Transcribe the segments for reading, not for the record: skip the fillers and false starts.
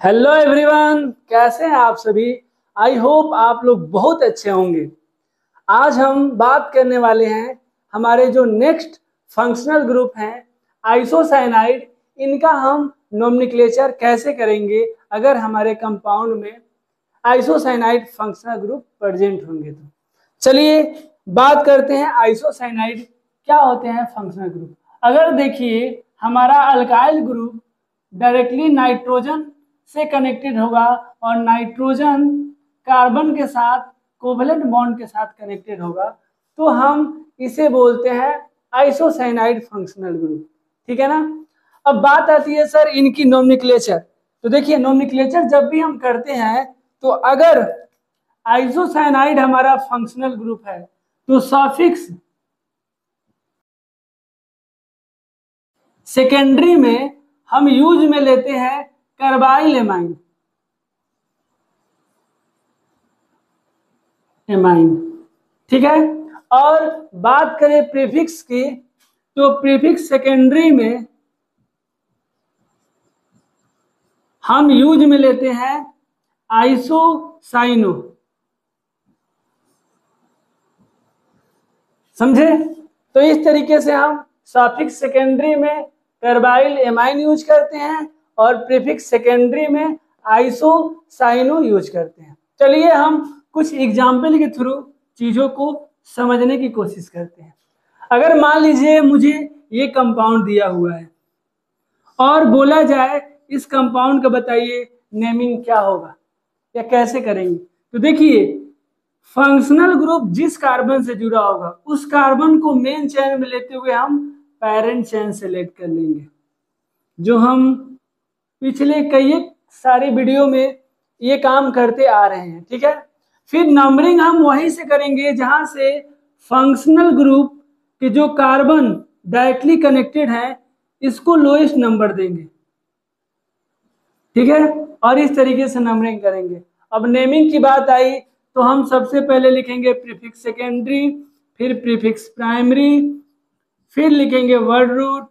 Hello everyone, कैसे हैं आप सभी। आई होप आप लोग बहुत अच्छे होंगे। आज हम बात करने वाले हैं हमारे जो नेक्स्ट फंक्शनल ग्रुप हैं आइसोसाइनाइड, इनका हम नोमेनक्लेचर कैसे करेंगे अगर हमारे कंपाउंड में आइसोसाइनाइड फंक्शनल ग्रुप प्रेजेंट होंगे। तो चलिए बात करते हैं आइसोसाइनाइड क्या होते हैं फंक्शनल ग्रुप। अगर देखिए हमारा अल्काइल ग्रुप डायरेक्टली नाइट्रोजन से कनेक्टेड होगा और नाइट्रोजन कार्बन के साथ कोवेलेंट बॉन्ड के साथ कनेक्टेड होगा तो हम इसे बोलते हैं आइसोसाइनाइड फंक्शनल ग्रुप। ठीक है ना। अब बात आती है सर इनकी नोमेनक्लेचर। तो देखिए नोमेनक्लेचर जब भी हम करते हैं तो अगर आइसोसाइनाइड हमारा फंक्शनल ग्रुप है तो सफिक्स सेकेंडरी में हम यूज में लेते हैं कार्बाइल एमाइन। ठीक है। और बात करें प्रीफिक्स की तो प्रीफिक्स सेकेंडरी में हम यूज में लेते हैं आइसोसाइनो। समझे। तो इस तरीके से हम सफिक्स सेकेंडरी में कार्बाइल एमाइन यूज करते हैं और प्रीफिक्स सेकेंडरी में आइसोसाइनो यूज करते हैं। चलिए हम कुछ एग्जाम्पल के थ्रू चीजों को समझने की कोशिश करते हैं। अगर मान लीजिए मुझे ये कंपाउंड दिया हुआ है और बोला जाए इस कंपाउंड का बताइए नेमिंग क्या होगा या कैसे करेंगे। तो देखिए फंक्शनल ग्रुप जिस कार्बन से जुड़ा होगा उस कार्बन को मेन चेन में लेते हुए हम पेरेंट चेन सेलेक्ट कर लेंगे, जो हम पिछले कई सारी वीडियो में ये काम करते आ रहे हैं। ठीक है। फिर नंबरिंग हम वहीं से करेंगे जहां से फंक्शनल ग्रुप के जो कार्बन डायरेक्टली कनेक्टेड है इसको लोएस्ट नंबर देंगे। ठीक है। और इस तरीके से नंबरिंग करेंगे। अब नेमिंग की बात आई तो हम सबसे पहले लिखेंगे प्रीफिक्स सेकेंडरी, फिर प्रीफिक्स प्राइमरी, फिर लिखेंगे वर्ड रूट,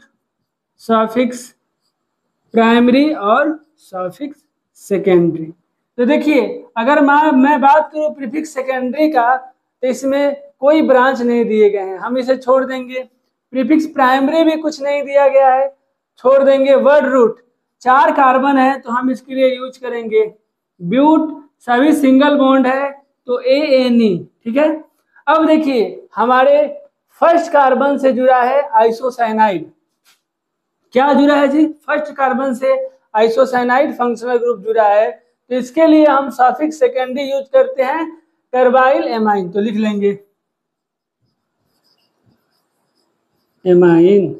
सफिक्स प्राइमरी और सफिक्स सेकेंडरी। तो देखिए अगर मैं बात करूं प्रीफिक्स सेकेंडरी का तो इसमें कोई ब्रांच नहीं दिए गए हैं, हम इसे छोड़ देंगे। प्रीफिक्स प्राइमरी भी कुछ नहीं दिया गया है, छोड़ देंगे। वर्ड रूट 4 कार्बन है तो हम इसके लिए यूज करेंगे ब्यूट, सभी सिंगल बॉन्ड है तो ANE। ठीक है। अब देखिए हमारे फर्स्ट कार्बन से जुड़ा है आइसोसाइनाइड। क्या जुड़ा है जी? फर्स्ट कार्बन से आइसोसाइनाइड फंक्शनल ग्रुप जुड़ा है तो इसके लिए हम सफिक्स सेकेंडरी यूज करते हैं कार्बाइल एमाइन। तो लिख लेंगे एमाइन।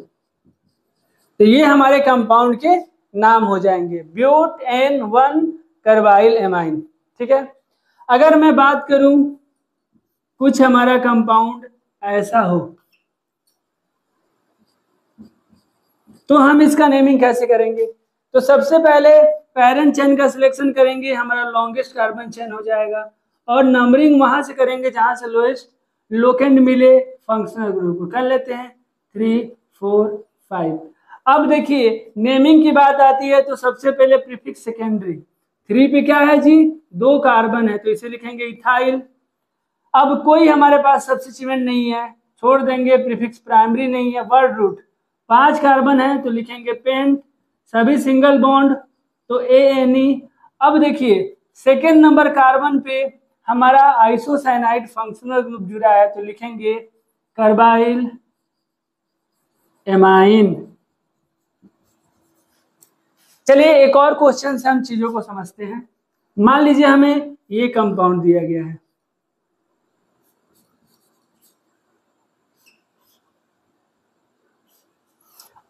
तो ये हमारे कंपाउंड के नाम हो जाएंगे ब्यूट N1 कार्बाइल एमाइन। ठीक है। अगर मैं बात करूं कुछ हमारा कंपाउंड ऐसा हो तो हम इसका नेमिंग कैसे करेंगे। तो सबसे पहले पेरेंट चेन का सिलेक्शन करेंगे, हमारा लॉन्गेस्ट कार्बन चेन हो जाएगा और नंबरिंग वहां से करेंगे जहां से लोएस्ट लोकेंड मिले फंक्शनल ग्रुप को। कर लेते हैं 3, 4, 5। अब देखिए नेमिंग की बात आती है तो सबसे पहले प्रीफिक्स सेकेंडरी। 3 पे क्या है जी? 2 कार्बन है तो इसे लिखेंगे इथाइल। अब कोई हमारे पास सब्स्टिट्यूएंट नहीं है, छोड़ देंगे। प्रीफिक्स प्राइमरी नहीं है। वर्ड रूट 5 कार्बन है तो लिखेंगे पेंट, सभी सिंगल बॉन्ड तो ANE। अब देखिए सेकेंड नंबर कार्बन पे हमारा आइसोसाइनाइड फंक्शनल ग्रुप जुड़ा है तो लिखेंगे कार्बाइल एमाइन। चलिए एक और क्वेश्चन से हम चीजों को समझते हैं। मान लीजिए हमें ये कंपाउंड दिया गया है,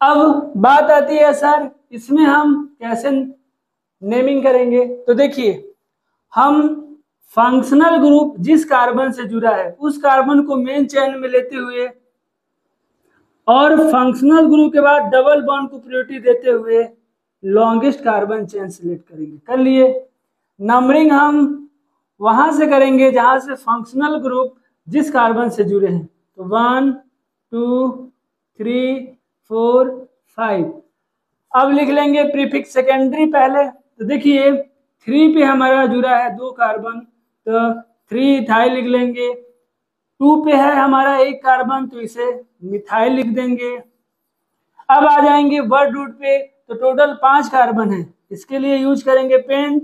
अब बात आती है सर इसमें हम कैसे नेमिंग करेंगे। तो देखिए हम फंक्शनल ग्रुप जिस कार्बन से जुड़ा है उस कार्बन को मेन चेन में लेते हुए और फंक्शनल ग्रुप के बाद डबल बॉन्ड को प्रायोरिटी देते हुए लॉन्गेस्ट कार्बन चेन सिलेक्ट करेंगे। कर लिए। नंबरिंग हम वहां से करेंगे जहां से फंक्शनल ग्रुप जिस कार्बन से जुड़े हैं तो 1, 2, 3, 4, 5। अब लिख लेंगे प्रीफिक्स सेकेंडरी पहले तो देखिए 3 पे हमारा जुड़ा है 2 कार्बन, तो 3 इथाइल लिख लेंगे। 2 पे है हमारा 1 कार्बन, तो इसे मिथाइल लिख देंगे। अब आ जाएंगे वर्ड रूट पे, तो टोटल 5 कार्बन है, इसके लिए यूज करेंगे पेंट।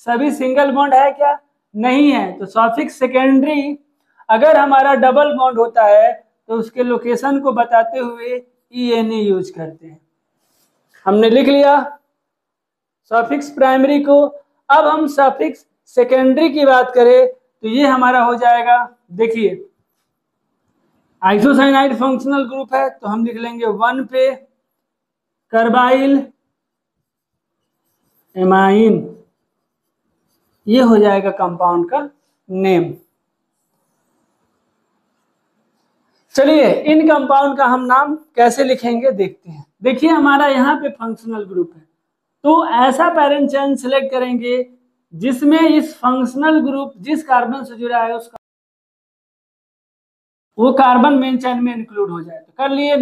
सभी सिंगल बॉन्ड है क्या? नहीं है, तो सॉफिक्स सेकेंडरी अगर हमारा डबल बॉन्ड होता है तो उसके लोकेशन को बताते हुए ENA यूज करते हैं। हमने लिख लिया सॉफिक्स प्राइमरी को। अब हम सॉफिक्स सेकेंडरी की बात करें तो ये हमारा हो जाएगा, देखिए आइसोसाइनाइड फंक्शनल ग्रुप है, तो हम लिख लेंगे 1 पे कार्बाइल एमाइन, ये हो जाएगा कंपाउंड का नेम। चलिए इन कंपाउंड का हम नाम कैसे लिखेंगे देखते हैं। देखिए हमारा यहाँ पे फंक्शनल ग्रुप है, तो ऐसा पैरेंट चेन सिलेक्ट करेंगे जिसमें इस फंक्शनल ग्रुप जिस कार्बन से जुड़ा है उसका वो कार्बन मेन चेन में इंक्लूड हो जाए। तो कर लिए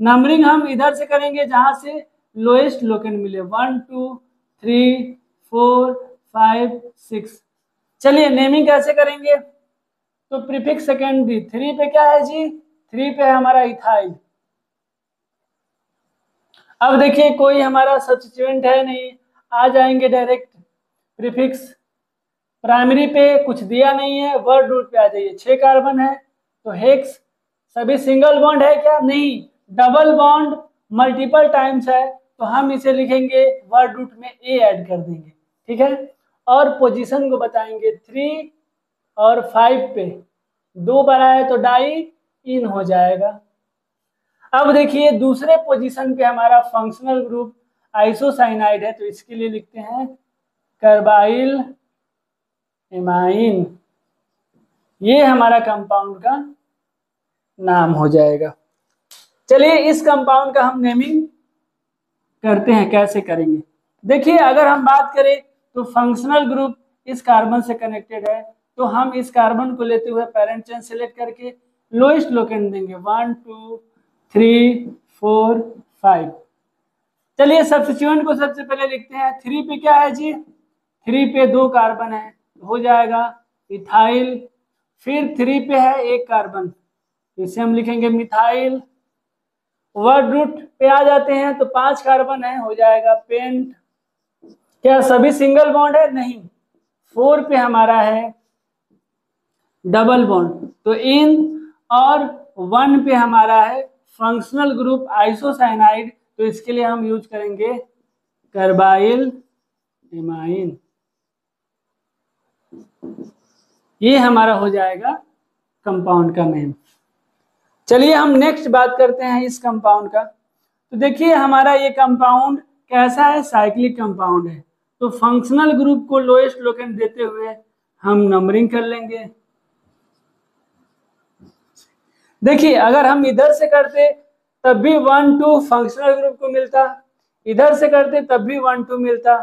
नंबरिंग हम इधर से करेंगे जहां से लोएस्ट लोकेंड मिले, 1 2 3 4 5 6। चलिए नेमिंग कैसे करेंगे, तो प्रीफिक्स सेकेंडरी 3 पे क्या है जी, 3 पे है हमारा इथाइल। अब देखिए कोई हमारा सब्स्टिट्यूएंट है नहीं, आ जाएंगे डायरेक्ट प्रीफिक्स प्राइमरी पे, कुछ दिया नहीं है, वर्ड रूट पे आ जाइए। 6 कार्बन है तो हेक्स, सभी सिंगल बॉन्ड है क्या? नहीं, डबल बॉन्ड मल्टीपल टाइम्स है, तो हम इसे लिखेंगे वर्ड रूट में ए ऐड कर देंगे, ठीक है। और पोजीशन को बताएंगे 3 और 5 पे 2 बार आए तो डाई इन हो जाएगा। अब देखिए दूसरे पोजीशन पे हमारा फंक्शनल ग्रुप आइसोसाइनाइड है, तो इसके लिए लिखते हैं कार्बाइल एमाइन, ये हमारा कंपाउंड का नाम हो जाएगा। चलिए इस कंपाउंड का हम नेमिंग करते हैं, कैसे करेंगे देखिए। अगर हम बात करें तो फंक्शनल ग्रुप इस कार्बन से कनेक्टेड है, तो हम इस कार्बन को लेते हुए पेरेंट चेन सेलेक्ट करके लोएस्ट लोकेंड देंगे 1 2 3 4 5। चलिए सब्स्टिट्यूएंट को सबसे पहले लिखते हैं। 3 पे क्या है जी, 3 पे 2 कार्बन है, हो जाएगा इथाइल। फिर 3 पे है 1 कार्बन, इसे हम लिखेंगे मिथाइल। वर्ड रूट पे आ जाते हैं तो 5 कार्बन है, हो जाएगा पेंट। क्या सभी सिंगल बॉन्ड है? नहीं, 4 पे हमारा है डबल बॉन्ड, तो इन। और 1 पे हमारा है फंक्शनल ग्रुप आइसोसाइनाइड, तो इसके लिए हम यूज करेंगे कार्बाइल एमाइन, ये हमारा हो जाएगा कंपाउंड का नेम। चलिए हम नेक्स्ट बात करते हैं इस कंपाउंड का। तो देखिए हमारा ये कंपाउंड कैसा है, साइक्लिक कंपाउंड है, तो फंक्शनल ग्रुप को लोएस्ट लोकेंड देते हुए हम नंबरिंग कर लेंगे। देखिए अगर हम इधर से करते तब भी 1 2 फंक्शनल ग्रुप को मिलता, इधर से करते तब भी 1 2 मिलता।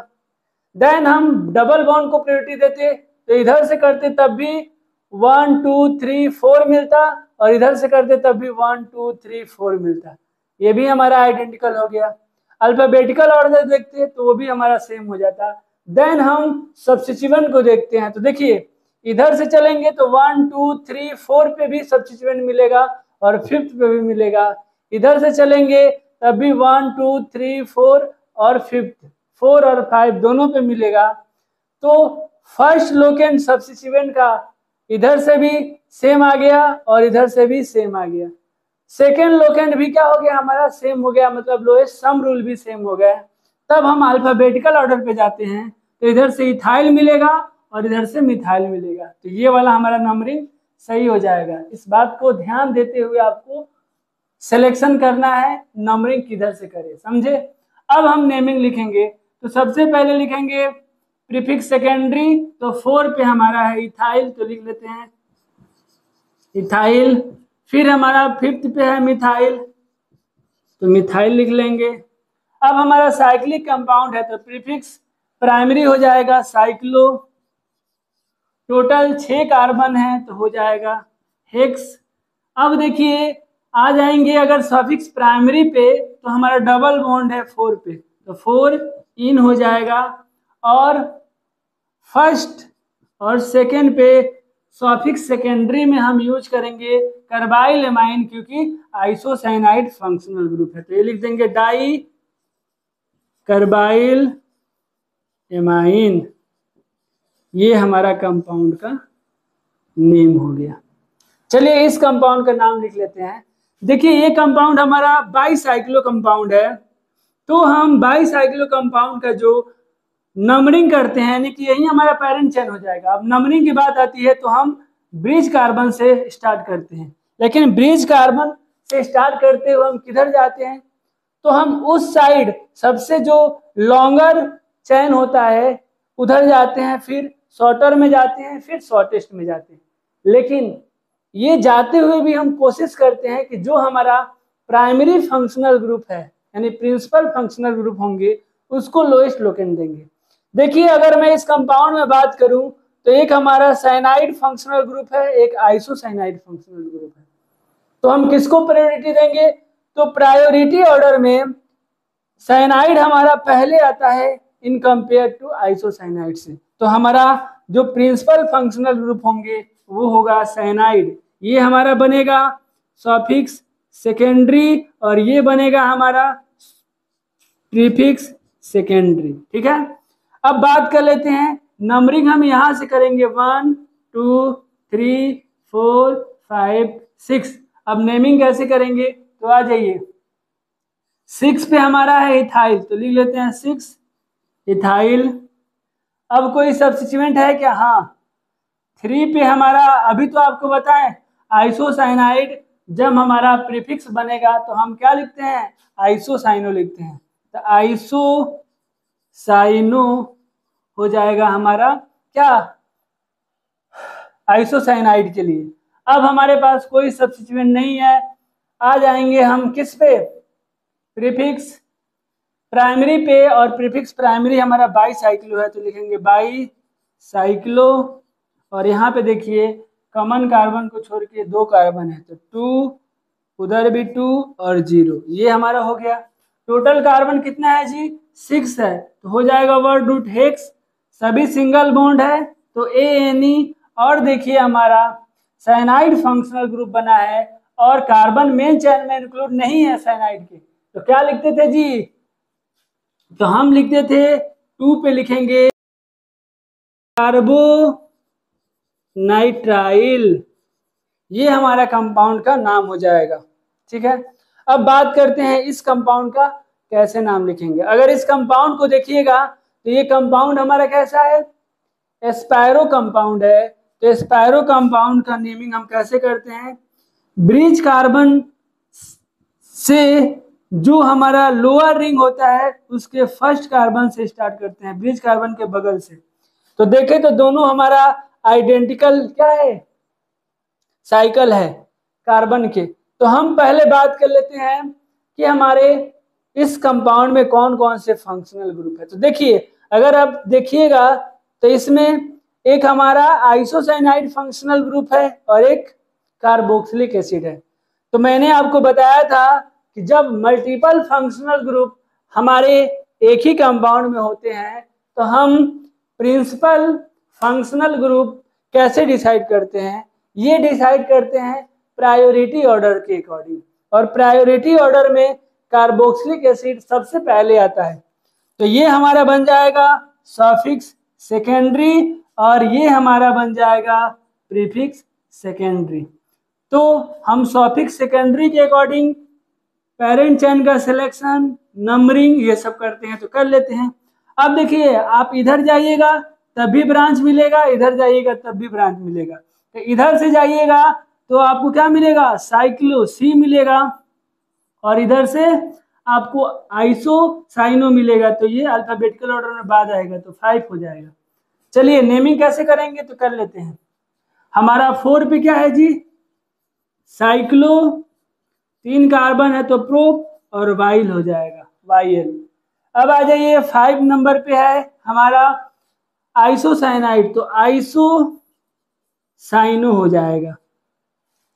देन हम डबल बॉन्ड को प्रायोरिटी देते तो इधर से करते तब भी 1 2 3 4 मिलता, और इधर से करते तब भी 1 2 3 4 मिलता। ये भी हमारा आइडेंटिकल हो गया। अल्फाबेटिकल ऑर्डर देखते तो वो भी हमारा सेम हो जाता। देन हम सब्स्टिट्यूएंट को देखते हैं, तो देखिए इधर से चलेंगे तो 1 2 3 4 पे भी सब्स्टिट्यूएंट मिलेगा और 5th पे भी मिलेगा। इधर से चलेंगे तब भी 1 2 3 4 और 5th 4 और 5 दोनों पे मिलेगा। तो फर्स्ट लोकेंड सब्स्टिट्यूएंट का इधर से भी सेम आ गया और इधर से भी सेम आ गया। सेकेंड लोकेंड भी क्या हो गया हमारा, सेम हो गया, मतलब लोएस्ट सम रूल भी सेम हो गया। तब हम अल्फाबेटिकल ऑर्डर पे जाते हैं, तो इधर से इथाइल मिलेगा और इधर से मिथाइल मिलेगा, तो ये वाला हमारा नंबरिंग सही हो जाएगा। इस बात को ध्यान देते हुए आपको सिलेक्शन करना है नंबरिंग किधर से करें, समझे। अब हम नेमिंग लिखेंगे, तो सबसे पहले लिखेंगे प्रीफिक्स सेकेंडरी, तो 4 पे हमारा है इथाइल, तो लिख लेते हैं इथाइल। फिर हमारा 5th पे है मिथाइल, तो मिथाइल लिख लेंगे। अब हमारा साइक्लिक कंपाउंड है, तो प्रीफिक्स प्राइमरी हो जाएगा साइक्लो। टोटल 6 कार्बन है, तो हो जाएगा हेक्स। अब देखिए आ जाएंगे अगर सफिक्स प्राइमरी पे, तो हमारा डबल बॉन्ड है 4 पे, तो 4 इन हो जाएगा, और फर्स्ट और सेकेंड पे सॉफिक्स सेकेंडरी में हम यूज करेंगे कार्बाइल एमाइन, क्योंकि आइसोसाइनाइड फंक्शनल ग्रुप है। तो ये लिख देंगे डाई कार्बाइल एमाइन, ये हमारा कंपाउंड का नेम हो गया। चलिए इस कंपाउंड का नाम लिख लेते हैं। देखिए ये कंपाउंड हमारा बाईसाइक्लो कंपाउंड है, तो हम बाईसाइक्लो कंपाउंड का जो नंबरिंग करते हैं, यानी कि यही हमारा पेरेंट चेन हो जाएगा। अब नंबरिंग की बात आती है तो हम ब्रिज कार्बन से स्टार्ट करते हैं, लेकिन ब्रिज कार्बन से स्टार्ट करते हुए हम किधर जाते हैं, तो हम उस साइड सबसे जो लॉन्गर चैन होता है उधर जाते हैं, फिर शॉर्टर में जाते हैं, फिर शॉर्टेस्ट में जाते हैं। लेकिन ये जाते हुए भी हम कोशिश करते हैं कि जो हमारा प्राइमरी फंक्शनल ग्रुप है, यानी प्रिंसिपल फंक्शनल ग्रुप होंगे, उसको लोएस्ट लोकेंट देंगे। देखिए अगर मैं इस कंपाउंड में बात करूं तो एक हमारा साइनाइड फंक्शनल ग्रुप है, एक आइसोसाइनाइड फंक्शनल ग्रुप है। तो हम किसको प्रायोरिटी देंगे, तो प्रायोरिटी ऑर्डर में साइनाइड हमारा पहले आता है इन कंपेयर टू आइसोसाइनाइड से। तो हमारा जो प्रिंसिपल फंक्शनल ग्रुप होंगे वो होगा साइनाइड, ये हमारा बनेगा सॉफिक्स सेकेंडरी, और ये बनेगा हमारा प्रीफिक्स सेकेंडरी। ठीक है, अब बात कर लेते हैं नंबरिंग। हम यहां से करेंगे 1 2 3 4 5 6। अब नेमिंग कैसे करेंगे, तो आ जाइए 6 पे हमारा है इथाइल, तो लिख लेते हैं 6 इथाइल। अब कोई सब्स्टिट्यूएंट है क्या, हाँ 3 पे हमारा, अभी तो आपको बताएं आइसोसाइनाइड जब हमारा प्रीफिक्स बनेगा तो हम क्या लिखते हैं, आइसोसाइनो लिखते हैं। तो आइसोसाइनो हो जाएगा हमारा क्या, आइसोसाइनाइड के लिए। अब हमारे पास कोई सब्स्टिट्यूएंट नहीं है, आ जाएंगे हम किस पे, प्रीफिक्स प्राइमरी पे, और प्रीफिक्स प्राइमरी हमारा बाईसाइक्लो है तो लिखेंगे बाईसाइक्लो। और यहाँ पे देखिए कॉमन कार्बन को छोड़ के 2 कार्बन है, तो 2, उधर भी 2 और 0, ये हमारा हो गया। टोटल कार्बन कितना है जी, 6 है, तो हो जाएगा वर्ड रूट हेक्स। सभी सिंगल बॉन्ड है तो ANE। और देखिए हमारा साइनाइड फंक्शनल ग्रुप बना है और कार्बन मेन चैन में इंक्लूड नहीं है साइनाइड के, तो क्या लिखते थे जी, तो हम लिखते थे 2 पे लिखेंगे कार्बोनाइट्राइल, ये हमारा कंपाउंड का नाम हो जाएगा। ठीक है, अब बात करते हैं इस कंपाउंड का कैसे नाम लिखेंगे। अगर इस कंपाउंड को देखिएगा तो ये कंपाउंड हमारा कैसा है, एस्पायरो कंपाउंड है। तो एस्पायरो कंपाउंड का नेमिंग हम कैसे करते हैं, ब्रिज कार्बन से जो हमारा लोअर रिंग होता है उसके फर्स्ट कार्बन से स्टार्ट करते हैं, ब्रिज कार्बन के बगल से। तो देखें तो दोनों हमारा आइडेंटिकल क्या है, साइकिल है कार्बन के। तो हम पहले बात कर लेते हैं कि हमारे इस कंपाउंड में कौन कौन से फंक्शनल ग्रुप है। तो देखिए अगर आप देखिएगा तो इसमें एक हमारा आइसोसाइनाइड फंक्शनल ग्रुप है और एक कार्बोक्सिलिक एसिड है। तो मैंने आपको बताया था कि जब मल्टीपल फंक्शनल ग्रुप हमारे एक ही कंपाउंड में होते हैं तो हम प्रिंसिपल फंक्शनल ग्रुप कैसे डिसाइड करते हैं, ये डिसाइड करते हैं प्रायोरिटी ऑर्डर के अकॉर्डिंग। और प्रायोरिटी ऑर्डर में कार्बोक्सिलिक एसिड सबसे पहले आता है, तो ये हमारा बन जाएगा सफिक्स सेकेंडरी और ये हमारा बन जाएगा प्रीफिक्स सेकेंडरी। तो हम सफिक्स सेकेंडरी के अकॉर्डिंग पेरेंट चेन का सिलेक्शन, नंबरिंग, ये सब करते हैं, तो कर लेते हैं। अब देखिए आप इधर जाइएगा तब भी ब्रांच मिलेगा, इधर जाइएगा तब भी ब्रांच मिलेगा। तो इधर से जाइएगा तो आपको क्या मिलेगा, साइक्लो सी मिलेगा, और इधर से आपको आइसोसाइनो मिलेगा। तो ये अल्फाबेटिकल ऑर्डर में बाद आएगा तो 5 हो जाएगा। चलिए नेमिंग कैसे करेंगे, तो कर लेते हैं। हमारा 4 पे क्या है जी, साइक्लो, 3 कार्बन है तो प्रोप और वाइल हो जाएगा, वाइल। अब आ जाइए 5 नंबर पे है हमारा आइसोसाइनाइड, तो आइसोसाइनो हो जाएगा।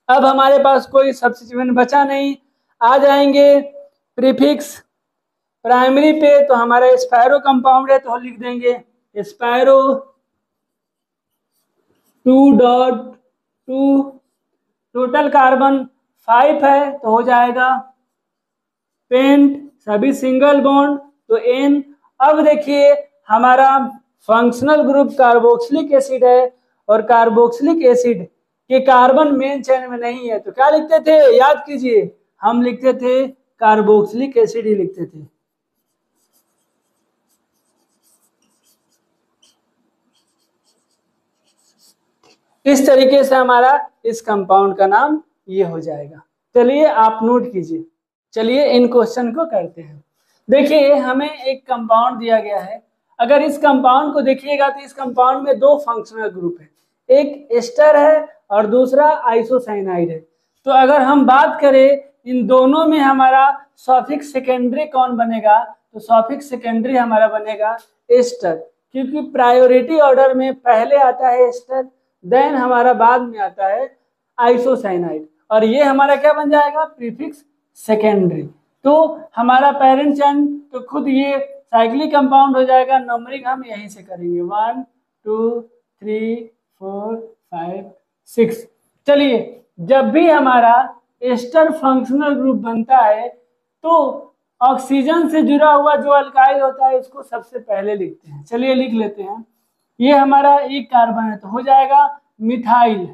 अब हमारे पास कोई सब्स्टिट्यूएंट बचा नहीं, आ जाएंगे प्रीफिक्स प्राइमरी पे तो हमारा स्पायरो कंपाउंड है तो लिख देंगे स्पायरो 2.2, टोटल कार्बन 5 है तो हो जाएगा पेंट, सभी सिंगल बॉन्ड तो N। अब देखिए हमारा फंक्शनल ग्रुप कार्बोक्सिलिक एसिड है और कार्बोक्सिलिक एसिड के कार्बन मेन चेन में नहीं है तो क्या लिखते थे, याद कीजिए, हम लिखते थे कार्बोक्सिलिक एसिड ही लिखते थे। इस तरीके से हमारा इस कंपाउंड का नाम ये हो जाएगा। चलिए आप नोट कीजिए। चलिए इन क्वेश्चन को करते हैं। देखिए हमें एक कंपाउंड दिया गया है, अगर इस कंपाउंड को देखिएगा तो इस कंपाउंड में दो फंक्शनल ग्रुप है, एक एस्टर है और दूसरा आइसोसाइनाइड है। तो अगर हम बात करें इन दोनों में हमारा सफिक्स सेकेंडरी कौन बनेगा, तो सफिक्स सेकेंडरी हमारा बनेगा एस्टर, क्योंकि प्रायोरिटी ऑर्डर में पहले आता है एस्टर, देन हमारा बाद में आता है आइसोसाइनाइड, और ये हमारा क्या बन जाएगा, प्रीफिक्स सेकेंडरी। तो हमारा पेरेंट चेन तो खुद ये साइक्लिक कंपाउंड हो जाएगा। नंबरिंग हम यहीं से करेंगे 1 2 3 4 5 6। चलिए जब भी हमारा एस्टर फंक्शनल ग्रुप बनता है तो ऑक्सीजन से जुड़ा हुआ जो अल्काइल होता है इसको सबसे पहले लिखते हैं। चलिए लिख लेते हैं, ये हमारा एक कार्बन है तो हो जाएगा मिथाइल।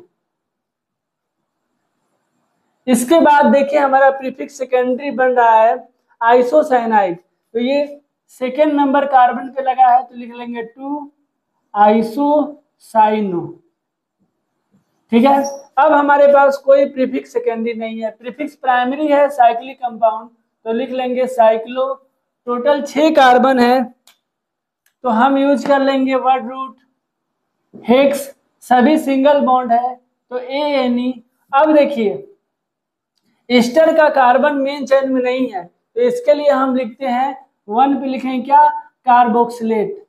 इसके बाद देखिए हमारा प्रीफिक्स सेकेंडरी बन रहा है आइसोसाइनाइड, तो ये सेकेंड नंबर कार्बन पे लगा है तो लिख लेंगे 2 आइसोसाइनो। ठीक है, अब हमारे पास कोई प्रीफिक्स सेकेंडरी नहीं है, प्रीफिक्स प्राइमरी है साइक्लिक कंपाउंड तो लिख लेंगे साइक्लो। टोटल 6 कार्बन है तो हम यूज कर लेंगे वर्ड रूट हेक्स, सभी सिंगल बॉन्ड है तो ANE। अब देखिए एस्टर का कार्बन मेन चेन में नहीं है तो इसके लिए हम लिखते हैं 1 पे लिखें क्या, कार्बोक्सिलेट।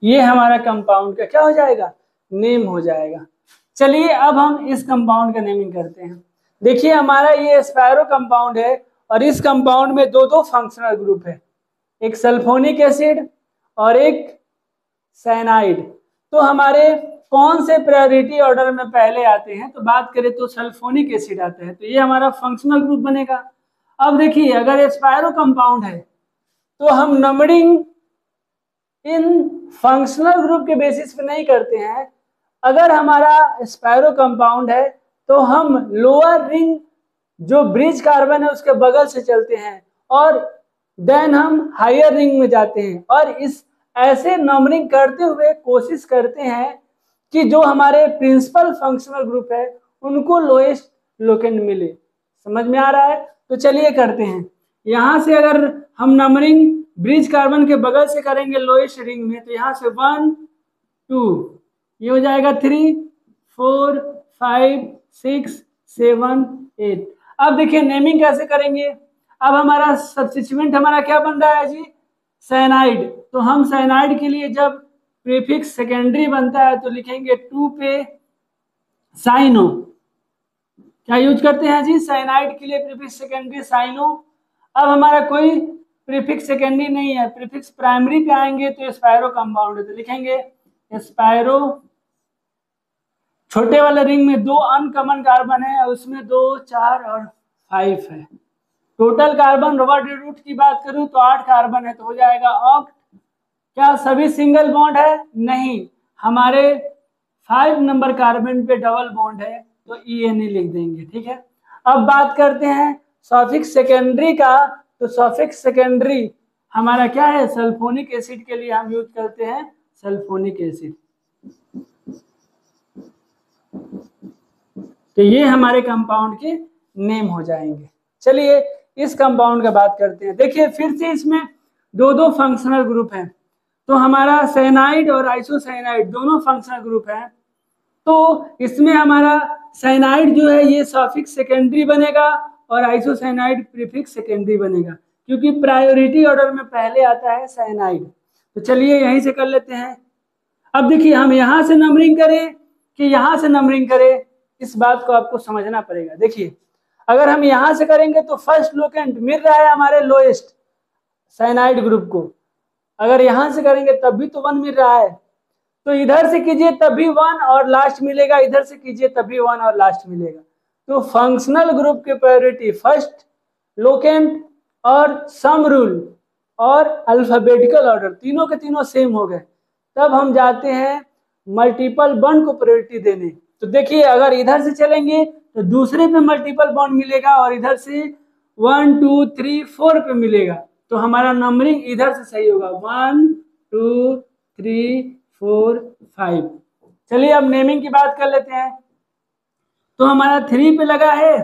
ये हमारा कंपाउंड का क्या हो जाएगा, नेम हो जाएगा। चलिए अब हम इस कंपाउंड का नेमिंग करते हैं। देखिए हमारा ये स्पायरो कंपाउंड है और इस कंपाउंड में दो फंक्शनल ग्रुप है, एक सल्फोनिक एसिड और एक साइनाइड। तो हमारे कौन से प्रायोरिटी ऑर्डर में पहले आते हैं, तो बात करें तो सल्फोनिक एसिड आता है तो ये हमारा फंक्शनल ग्रुप बनेगा। अब देखिए अगर स्पायरो कंपाउंड है तो हम नंबरिंग इन फंक्शनल ग्रुप के बेसिस पे नहीं करते हैं। अगर हमारा स्पायरो कंपाउंड है तो हम लोअर रिंग जो ब्रिज कार्बन है उसके बगल से चलते हैं और देन हम हायर रिंग में जाते हैं, और इस ऐसे नंबरिंग करते हुए कोशिश करते हैं कि जो हमारे प्रिंसिपल फंक्शनल ग्रुप है उनको लोएस्ट लोकेंट मिले। समझ में आ रहा है, तो चलिए करते हैं। यहां से अगर हम नंबरिंग ब्रिज कार्बन के बगल से करेंगे लोएस्ट रिंग में तो यहाँ से 1 2 ये हो जाएगा 3 4 5 6 7 8। अब देखिए नेमिंग कैसे करेंगे, अब हमारा सब्स्टिट्यूएंट हमारा क्या बन रहा है जी, साइनाइड। तो हम साइनाइड के लिए जब प्रीफिक्स सेकेंडरी बनता है तो लिखेंगे 2 पे साइनो। क्या यूज करते हैं जी, साइनाइड के लिए प्रीफिक्स सेकेंडरी साइनो। अब हमारा कोई प्रीफिक्स सेकेंडरी नहीं है, प्रीफिक्स प्राइमरी पे आएंगे तो स्पायरो कंपाउंड है तो लिखेंगे स्पायरो। छोटे वाले रिंग में 2 अनकॉमन कार्बन है, उसमें 2 4 और 5 है। टोटल कार्बन वर्ड रूट की बात करूं तो 8 कार्बन है तो हो जाएगा ऑक्ट। क्या सभी सिंगल बॉन्ड है, नहीं, हमारे 5 नंबर कार्बन पे डबल बॉन्ड है तो ENE लिख देंगे। ठीक है, अब बात करते हैं सफिक्स सेकेंडरी का, तो सफिक्स सेकेंडरी हमारा क्या है, सल्फोनिक एसिड के लिए हम यूज करते हैं सल्फोनिक एसिड। तो ये हमारे कंपाउंड के नेम हो जाएंगे। चलिए इस कंपाउंड का बात करते हैं। देखिए फिर से इसमें दो फंक्शनल ग्रुप हैं, तो हमारा साइनाइड और आइसोसाइनाइड दोनों फंक्शनल ग्रुप हैं। तो इसमें हमारा साइनाइड जो है ये सफिक्स सेकेंडरी बनेगा और आइसोसाइनाइड प्रीफिक्स सेकेंडरी बनेगा, क्योंकि प्रायोरिटी ऑर्डर में पहले आता है साइनाइड। तो चलिए यहीं से कर लेते हैं। अब देखिए हम यहां से नंबरिंग करें कि यहां से नंबरिंग करें, इस बात को आपको समझना पड़ेगा। देखिए अगर हम यहां से करेंगे तो फर्स्ट लोकेंट मिल रहा है हमारे लोएस्ट साइनाइड ग्रुप को, अगर यहां से करेंगे तब भी तो 1 मिल रहा है। तो इधर से कीजिए तब भी 1 और लास्ट मिलेगा, इधर से कीजिए तब भी 1 और लास्ट मिलेगा। तो फंक्शनल ग्रुप की प्रायोरिटी फर्स्ट लोकेंट और सम रूल और अल्फाबेटिकल ऑर्डर तीनों के तीनों सेम हो गए। तब हम जाते हैं मल्टीपल बॉन्ड को प्रायोरिटी देने। तो देखिए अगर इधर से चलेंगे तो दूसरे पे मल्टीपल बॉन्ड मिलेगा और इधर से 1 2 3 4 पे मिलेगा। तो हमारा नंबरिंग इधर से सही होगा 1 2 3 4 5। चलिए अब नेमिंग की बात कर लेते हैं। तो हमारा 3 पे लगा है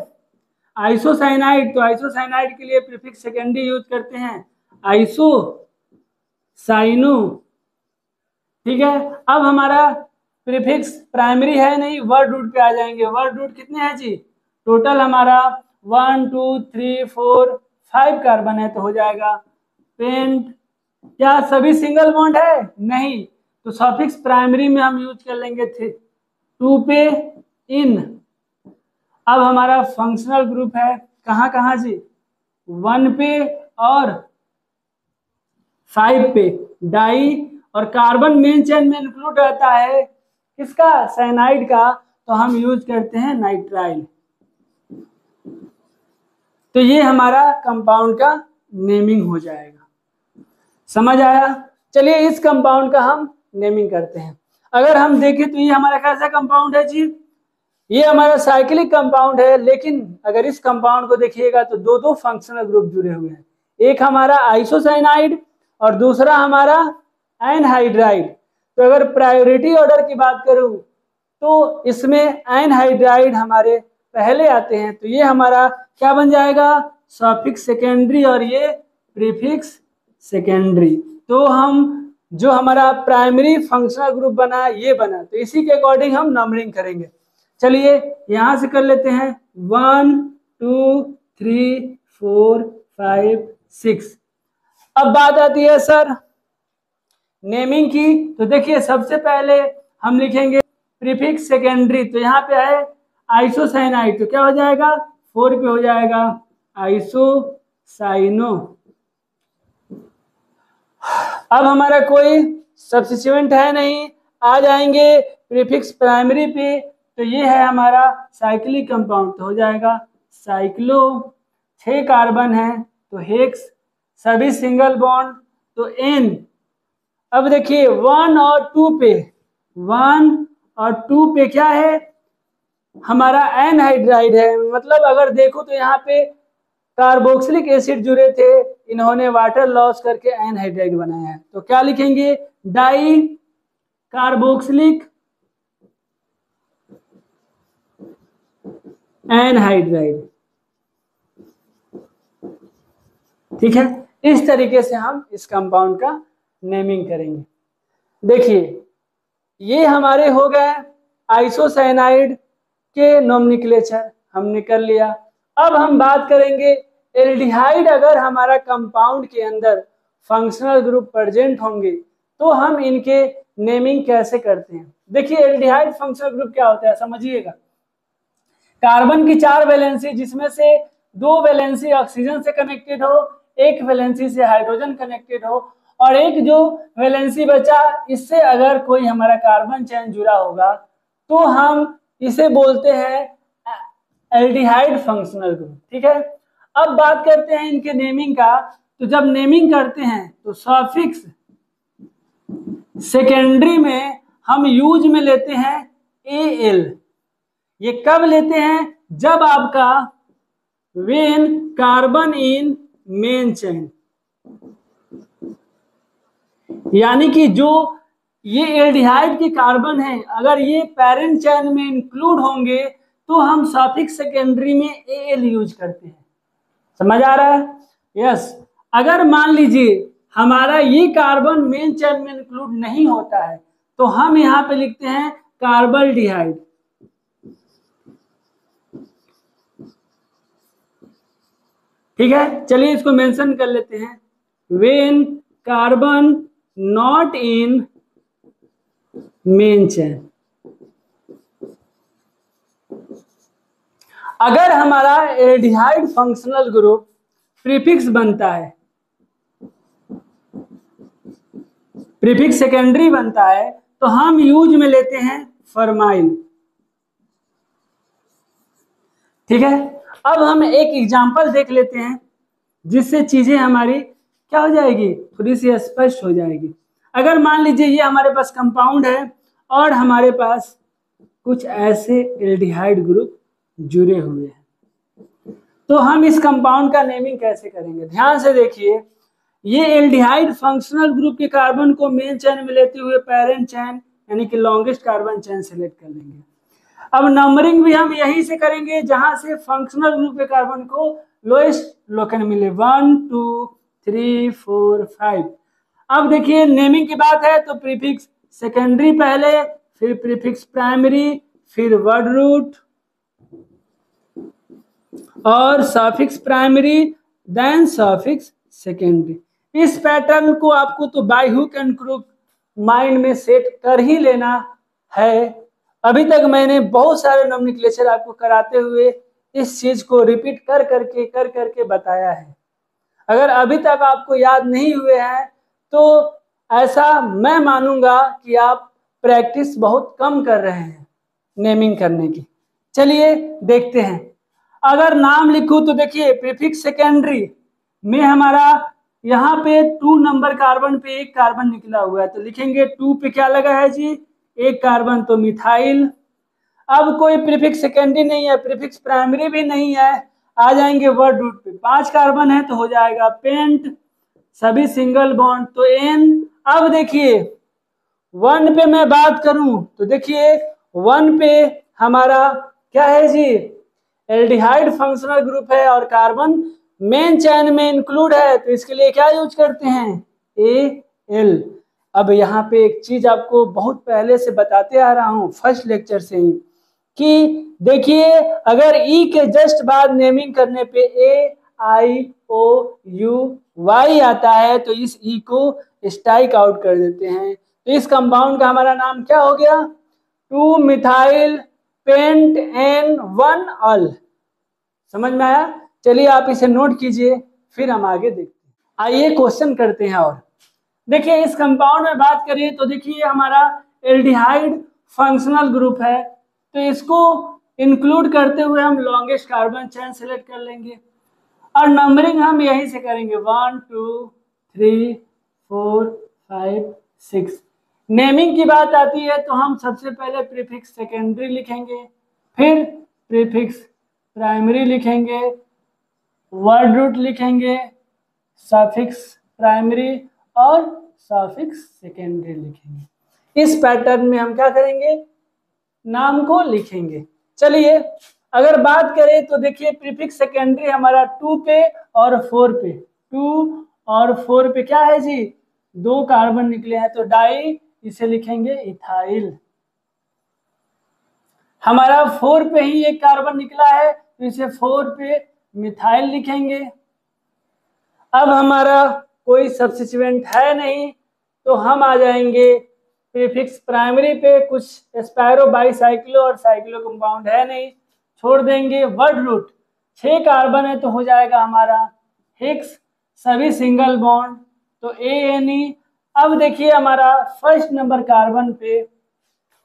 आइसोसाइनाइड, तो आइसोसाइनाइड के लिए प्रीफिक्स सेकेंडरी यूज करते हैं आइसो साइनो। ठीक है, अब हमारा प्रीफिक्स प्राइमरी है नहीं, वर्ड रूट पे आ जाएंगे। वर्ड रूट कितने हैं जी? टोटल हमारा 1 2 3 4 5 कार्बन है, तो हो जाएगा पेंट। क्या सभी सिंगल बॉन्ड है? नहीं, तो सफिक्स प्राइमरी में हम यूज कर लेंगे 2 पे इन। अब हमारा फंक्शनल ग्रुप है कहाँ कहाँ जी? 1 पे और 5 पे डाई, और कार्बन मेन चेन में इंक्लूड रहता है किसका? साइनाइड का, तो हम यूज करते हैं नाइट्राइल। तो ये हमारा कंपाउंड का नेमिंग हो जाएगा। समझ आया? चलिए इस कंपाउंड का हम नेमिंग करते हैं। अगर हम देखें तो ये हमारा कैसा कंपाउंड है जी? ये हमारा साइक्लिक कंपाउंड है, लेकिन अगर इस कंपाउंड को देखिएगा तो दो दो फंक्शनल ग्रुप जुड़े हुए हैं। एक हमारा आइसोसाइनाइड और दूसरा हमारा एनहाइड्राइड। तो अगर प्रायोरिटी ऑर्डर की बात करूं तो इसमें एनहाइड्राइड हमारे पहले आते हैं, तो ये हमारा क्या बन जाएगा? सफिक्स सेकेंडरी और ये प्रीफिक्स सेकेंडरी। तो हम जो हमारा प्राइमरी फंक्शनल ग्रुप बना ये बना, तो इसी के अकॉर्डिंग हम नंबरिंग करेंगे। चलिए यहां से कर लेते हैं 1 2 3 4 5 6। अब बात आती है सर नेमिंग की। तो देखिए सबसे पहले हम लिखेंगे प्रीफिक्स सेकेंडरी, तो यहाँ पे है आइसोसाइनाइड, तो क्या हो जाएगा? 4 पे हो जाएगा आइसोसाइनो। अब हमारा कोई सब्स्टिट्यूएंट है नहीं, आ जाएंगे प्रीफिक्स प्राइमरी पे, तो ये है हमारा साइक्लिक कंपाउंड, तो हो जाएगा साइक्लो। 6 कार्बन है तो हेक्स, सभी सिंगल बॉन्ड तो एन। अब देखिए 1 और 2 पे, 1 और 2 पे क्या है? हमारा एनहाइड्राइड है। मतलब अगर देखो तो यहाँ पे कार्बोक्सिलिक एसिड जुड़े थे, इन्होंने वाटर लॉस करके एनहाइड्राइड बनाया है। तो क्या लिखेंगे? Di carboxylic anhydride. ठीक है, इस तरीके से हम इस कंपाउंड का नेमिंग करेंगे। देखिए ये हमारे हो गए आइसोसाइनाइड के नोमेनक्लेचर हमने कर लिया। अब हम बात करेंगे एल्डिहाइड। अगर हमारा कंपाउंड के अंदर फंक्शनल ग्रुप प्रेजेंट होंगे तो हम इनके नेमिंग कैसे करते हैं। देखिए एल्डिहाइड फंक्शनल ग्रुप क्या होता है समझिएगा। कार्बन की 4 वैलेंसी, जिसमें से 2 वैलेंसी ऑक्सीजन से कनेक्टेड हो, 1 वैलेंसी से हाइड्रोजन कनेक्टेड हो, और एक जो वैलेंसी बचा इससे अगर कोई हमारा कार्बन चेन जुड़ा होगा तो हम इसे बोलते हैं एल्डिहाइड फंक्शनल ग्रुप। ठीक है, अब बात करते हैं इनके नेमिंग का। तो जब नेमिंग करते हैं तो सफिक्स सेकेंडरी में हम यूज में लेते हैं एल। ये कब लेते हैं? जब आपका when carbon in main chain, यानी कि जो ये एल्डिहाइड के कार्बन है अगर ये पेरेंट चेन में इंक्लूड होंगे तो हम सफिक्स सेकेंडरी में एल यूज करते हैं। समझ आ रहा है? यस। अगर मान लीजिए हमारा ये कार्बन मेन चेन में इंक्लूड नहीं होता है तो हम यहां पे लिखते हैं कार्बल्डिहाइड। ठीक है, चलिए इसको मेंशन कर लेते हैं। When carbon not in main chain. अगर हमारा एल्डिहाइड फंक्शनल ग्रुप प्रीफिक्स बनता है, प्रीफिक्स सेकेंडरी बनता है, तो हम यूज में लेते हैं फॉर्माइल। ठीक है, अब हम एक एग्जांपल देख लेते हैं जिससे चीजें हमारी क्या हो जाएगी, थोड़ी सी स्पष्ट हो जाएगी। अगर मान लीजिए ये हमारे पास कंपाउंड है और हमारे पास कुछ ऐसे एल्डिहाइड ग्रुप जुड़े हुए हैं, तो हम इस कंपाउंड का नेमिंग कैसे करेंगे? ध्यान से देखिए, ये एल्डिहाइड फंक्शनल ग्रुप के कार्बन को मेन चेन में लेते हुए पेरेंट चेन यानी कि लॉन्गेस्ट कार्बन चेन सेलेक्ट कर लेंगे। अब नंबरिंग भी हम यहीं से करेंगे जहां से फंक्शनल ग्रुप के कार्बन को लोएस्ट लोकेन मिले, 1 2 3 4 5। अब देखिए नेमिंग की बात है तो प्रीफिक्स सेकेंडरी पहले, फिर प्रीफिक्स प्राइमरी, फिर वर्ड रूट और suffix primary, then suffix secondary. इस पैटर्न को आपको तो by hook and crook mind में सेट कर ही लेना है। अभी तक मैंने बहुत सारे नोमेनक्लेचर आपको कराते हुए इस चीज को रिपीट कर करके बताया है। अगर अभी तक आपको याद नहीं हुए हैं तो ऐसा मैं मानूंगा कि आप प्रैक्टिस बहुत कम कर रहे हैं नेमिंग करने की। चलिए देखते हैं। अगर नाम लिखूं तो देखिए प्रीफिक्स सेकेंडरी में हमारा यहाँ पे 2 नंबर कार्बन पे एक कार्बन निकला हुआ है, तो लिखेंगे 2 पे क्या लगा है जी, एक कार्बन, तो मिथाइल। अब कोई प्रीफिक्स सेकेंडरी नहीं है, प्रीफिक्स प्राइमरी भी नहीं है, आ जाएंगे वर्ड रूट पे, 5 कार्बन है तो हो जाएगा पेंट, सभी सिंगल बॉन्ड तो एन। अब देखिए 1 पे मैं बात करूं तो देखिए 1 पे हमारा क्या है जी, एल्डिहाइड फंक्शनल ग्रुप है और कार्बन मेन चेन में इंक्लूड है, तो इसके लिए क्या यूज करते हैं, एल। अब यहाँ पे एक चीज आपको बहुत पहले से बताते आ रहा हूं, फर्स्ट लेक्चर से ही, कि देखिए अगर ई के जस्ट बाद नेमिंग करने पे ए आई ओ यू वाई आता है तो इस ई को स्ट्राइक आउट कर देते हैं। तो इस कंपाउंड का हमारा नाम क्या हो गया, 2 मिथाइल पेंट एन 1 अल। समझ में आया? चलिए आप इसे नोट कीजिए, फिर हम आगे देखते हैं। आइए क्वेश्चन करते हैं। और देखिए इस कंपाउंड में बात करिए तो देखिए हमारा एल्डिहाइड फंक्शनल ग्रुप है, तो इसको इंक्लूड करते हुए हम लॉन्गेस्ट कार्बन चेन सेलेक्ट कर लेंगे और नंबरिंग हम यहीं से करेंगे 1 2 3 4 5 6। नेमिंग की बात आती है तो हम सबसे पहले प्रीफिक्स सेकेंडरी लिखेंगे, फिर प्रीफिक्स प्राइमरी लिखेंगे, वर्ड रूट लिखेंगे, सफिक्स प्राइमरी और सफिक्स सेकेंडरी लिखेंगे। इस पैटर्न में हम क्या करेंगे, नाम को लिखेंगे। चलिए अगर बात करें तो देखिए प्रीफिक्स सेकेंडरी हमारा 2 पे और 4 पे, 2 और 4 पे क्या है जी, 2 कार्बन निकले हैं तो डाई, इसे लिखेंगे इथाइल। हमारा 4 पे ही एक कार्बन निकला है तो इसे 4 पे मिथाइल लिखेंगे। अब हमारा कोई सब्स्टिट्यूएंट है नहीं तो हम आ जाएंगे प्रीफिक्स प्राइमरी पे, कुछ एस्पायरो बाईसाइक्लो और साइक्लो कंपाउंड है नहीं, छोड़ देंगे। वर्ड रूट 6 कार्बन है तो हो जाएगा हमारा हेक्स, सभी सिंगल बॉन्ड तो ANE। अब देखिए हमारा फर्स्ट नंबर कार्बन पे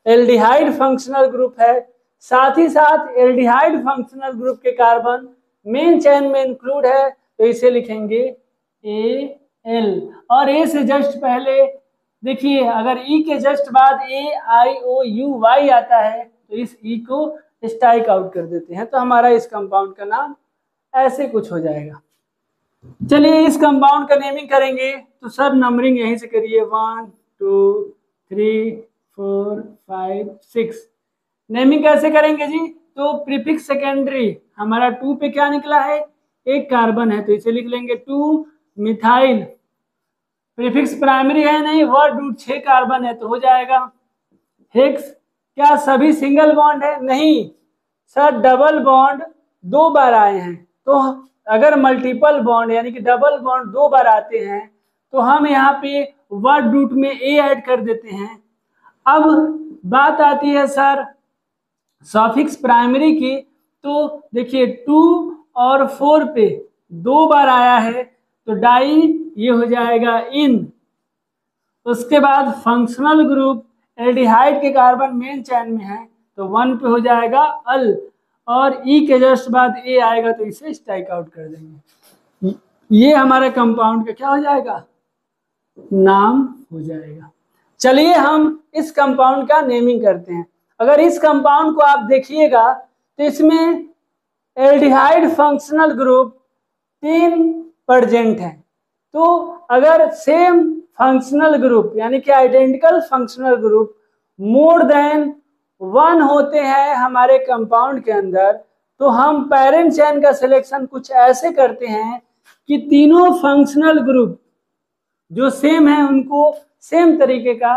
एल्डिहाइड फंक्शनल ग्रुप है, साथ ही साथ एल्डिहाइड फंक्शनल ग्रुप के कार्बन मेन चेन में इंक्लूड है तो इसे लिखेंगे AL। और A से जस्ट पहले देखिए अगर E के जस्ट बाद AIOUY आता है तो इस E को स्ट्राइक आउट कर देते हैं, तो हमारा इस कंपाउंड का नाम ऐसे कुछ हो जाएगा। चलिए इस कंपाउंड का नेमिंग करेंगे तो सब नंबरिंग यहीं से करिए 1 2 3 4 5 6। नेमिंग कैसे करेंगे जी, तो प्रीफिक्स सेकेंडरी हमारा 2 पे क्या निकला है, एक कार्बन है तो इसे लिख लेंगे 2 मिथाइल। प्रीफिक्स प्राइमरी है नहीं, वर्ड रूट 6 कार्बन है तो हो जाएगा हेक्स। क्या सभी सिंगल बॉन्ड है, नहीं सर, डबल बॉन्ड 2 बार आए हैं, तो अगर मल्टीपल बॉन्ड यानी कि डबल बॉन्ड 2 बार आते हैं तो हम यहाँ पे वर्ड रूट में A ऐड कर देते हैं। अब बात आती है सर सफिक्स प्राइमरी की, तो देखिए 2 और 4 पे 2 बार आया है तो डाई ये हो जाएगा इन। उसके बाद फंक्शनल ग्रुप एल्डिहाइड के कार्बन मेन चैन में है तो 1 पे हो जाएगा अल, और ई के जस्ट बाद ए आएगा तो इसे स्ट्राइक आउट कर देंगे। ये हमारे कंपाउंड का क्या हो जाएगा, नाम हो जाएगा। चलिए हम इस कंपाउंड का नेमिंग करते हैं। अगर इस कंपाउंड को आप देखिएगा तो इसमें एल्डिहाइड फंक्शनल ग्रुप 3 प्रेजेंट है। तो अगर सेम फंक्शनल ग्रुप यानी कि identical functional group more than 1 होते हैं हमारे कंपाउंड के अंदर, तो हम पेरेंट चेन का सिलेक्शन कुछ ऐसे करते हैं कि तीनों फंक्शनल ग्रुप जो सेम है उनको सेम तरीके का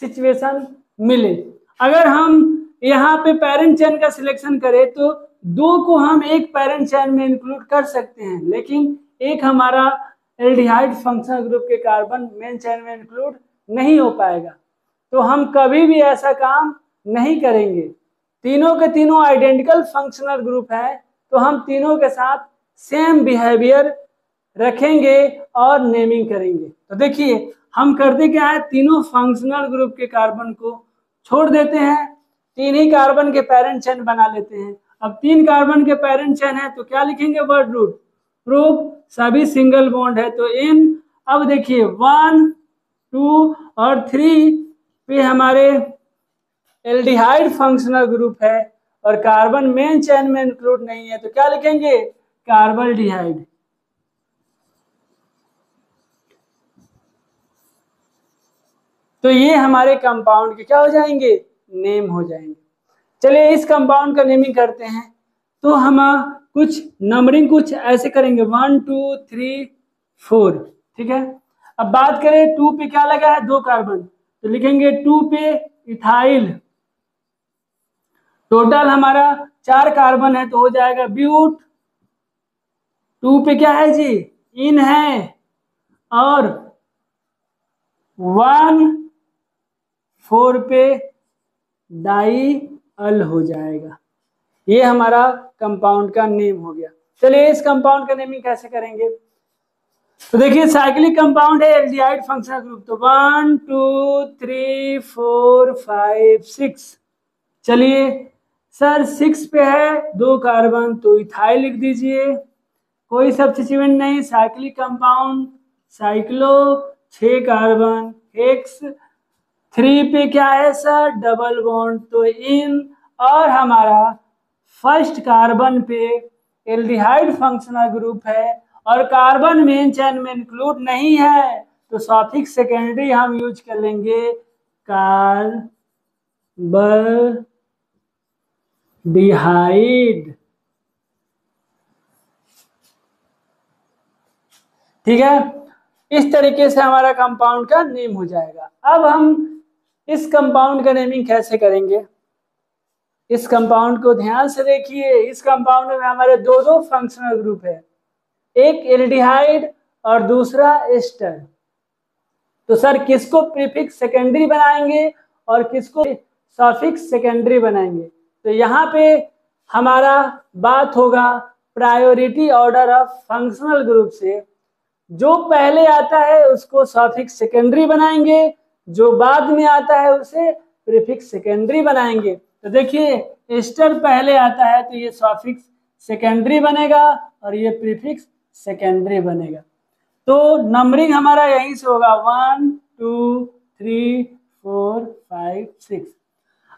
सिचुएशन मिले। अगर हम यहाँ पे पेरेंट चेन का सिलेक्शन करें तो 2 को हम एक पेरेंट चेन में इंक्लूड कर सकते हैं, लेकिन एक हमारा एल्डिहाइड फंक्शनल ग्रुप के कार्बन मेन चेन में इंक्लूड नहीं हो पाएगा। तो हम कभी भी ऐसा काम नहीं करेंगे। तीनों के तीनों आइडेंटिकल फंक्शनल ग्रुप है तो हम तीनों के साथ सेम बिहेवियर रखेंगे और नेमिंग करेंगे। तो देखिए हम करते क्या है, तीनों फंक्शनल ग्रुप के कार्बन को छोड़ देते हैं, 3 ही कार्बन के पेरेंट चेन बना लेते हैं। अब 3 कार्बन के पेरेंट चेन है तो क्या लिखेंगे, वर्ड रूट प्रूफ सभी सिंगल बॉन्ड है तो इन। अब देखिए 1, 2 और 3 पे हमारे एल्डिहाइड फंक्शनल ग्रुप है और कार्बन मेन चेन में इंक्लूड नहीं है तो क्या लिखेंगे, कार्बल्डिहाइड। तो ये हमारे कंपाउंड के क्या हो जाएंगे, नेम हो जाएंगे। चलिए इस कंपाउंड का नेमिंग करते हैं। तो हम कुछ नंबरिंग कुछ ऐसे करेंगे 1, 2, 3, 4, ठीक है। अब बात करें 2 पे क्या लगा है, 2 कार्बन, तो लिखेंगे 2 पे इथाइल। टोटल हमारा 4 कार्बन है तो हो जाएगा ब्यूट। 2 पे क्या है जी, इन है, और 1, 4 पे डाई अल हो जाएगा। ये हमारा कंपाउंड का नेम हो गया। चलिए इस कंपाउंड का नेमिंग कैसे करेंगे। तो देखिए साइक्लिक कंपाउंड है एल्डिहाइड फंक्शनल ग्रुप, तो 1, 2, 3, 4, 5, 6। चलिए सर 6 पे है 2 कार्बन तो इथाइल लिख दीजिए, कोई सब्स्टिट्यूएंट नहीं, cyclic compound cyclo, 6 carbon hex. 3 पे क्या है सर, डबल बॉन्ड तो इन, और हमारा फर्स्ट कार्बन पे एल्डिहाइड फंक्शनल ग्रुप है और कार्बन मेन चेन में इंक्लूड नहीं है तो सफिक्स सेकेंडरी हम यूज कर लेंगे कार्बल्डिहाइड, ठीक है। इस तरीके से हमारा कंपाउंड का नेम हो जाएगा। अब हम इस कंपाउंड का नेमिंग कैसे करेंगे, इस कंपाउंड को ध्यान से देखिए। इस कंपाउंड में हमारे 2 फंक्शनल ग्रुप है, एक एल्डिहाइड और दूसरा एस्टर। तो सर किसको प्रीफिक्स सेकेंडरी बनाएंगे और किसको सफिक्स सेकेंडरी बनाएंगे। तो यहाँ पे हमारा बात होगा priority order of functional group से, जो पहले आता है उसको सफिक्स सेकेंडरी बनाएंगे, जो बाद में आता है उसे प्रीफिक्स सेकेंडरी बनाएंगे। तो देखिए एस्टर पहले आता है तो ये सफिक्स सेकेंडरी बनेगा और ये प्रीफिक्स सेकेंडरी बनेगा। तो नंबरिंग हमारा यहीं से होगा 1, 2, 3, 4, 5, 6।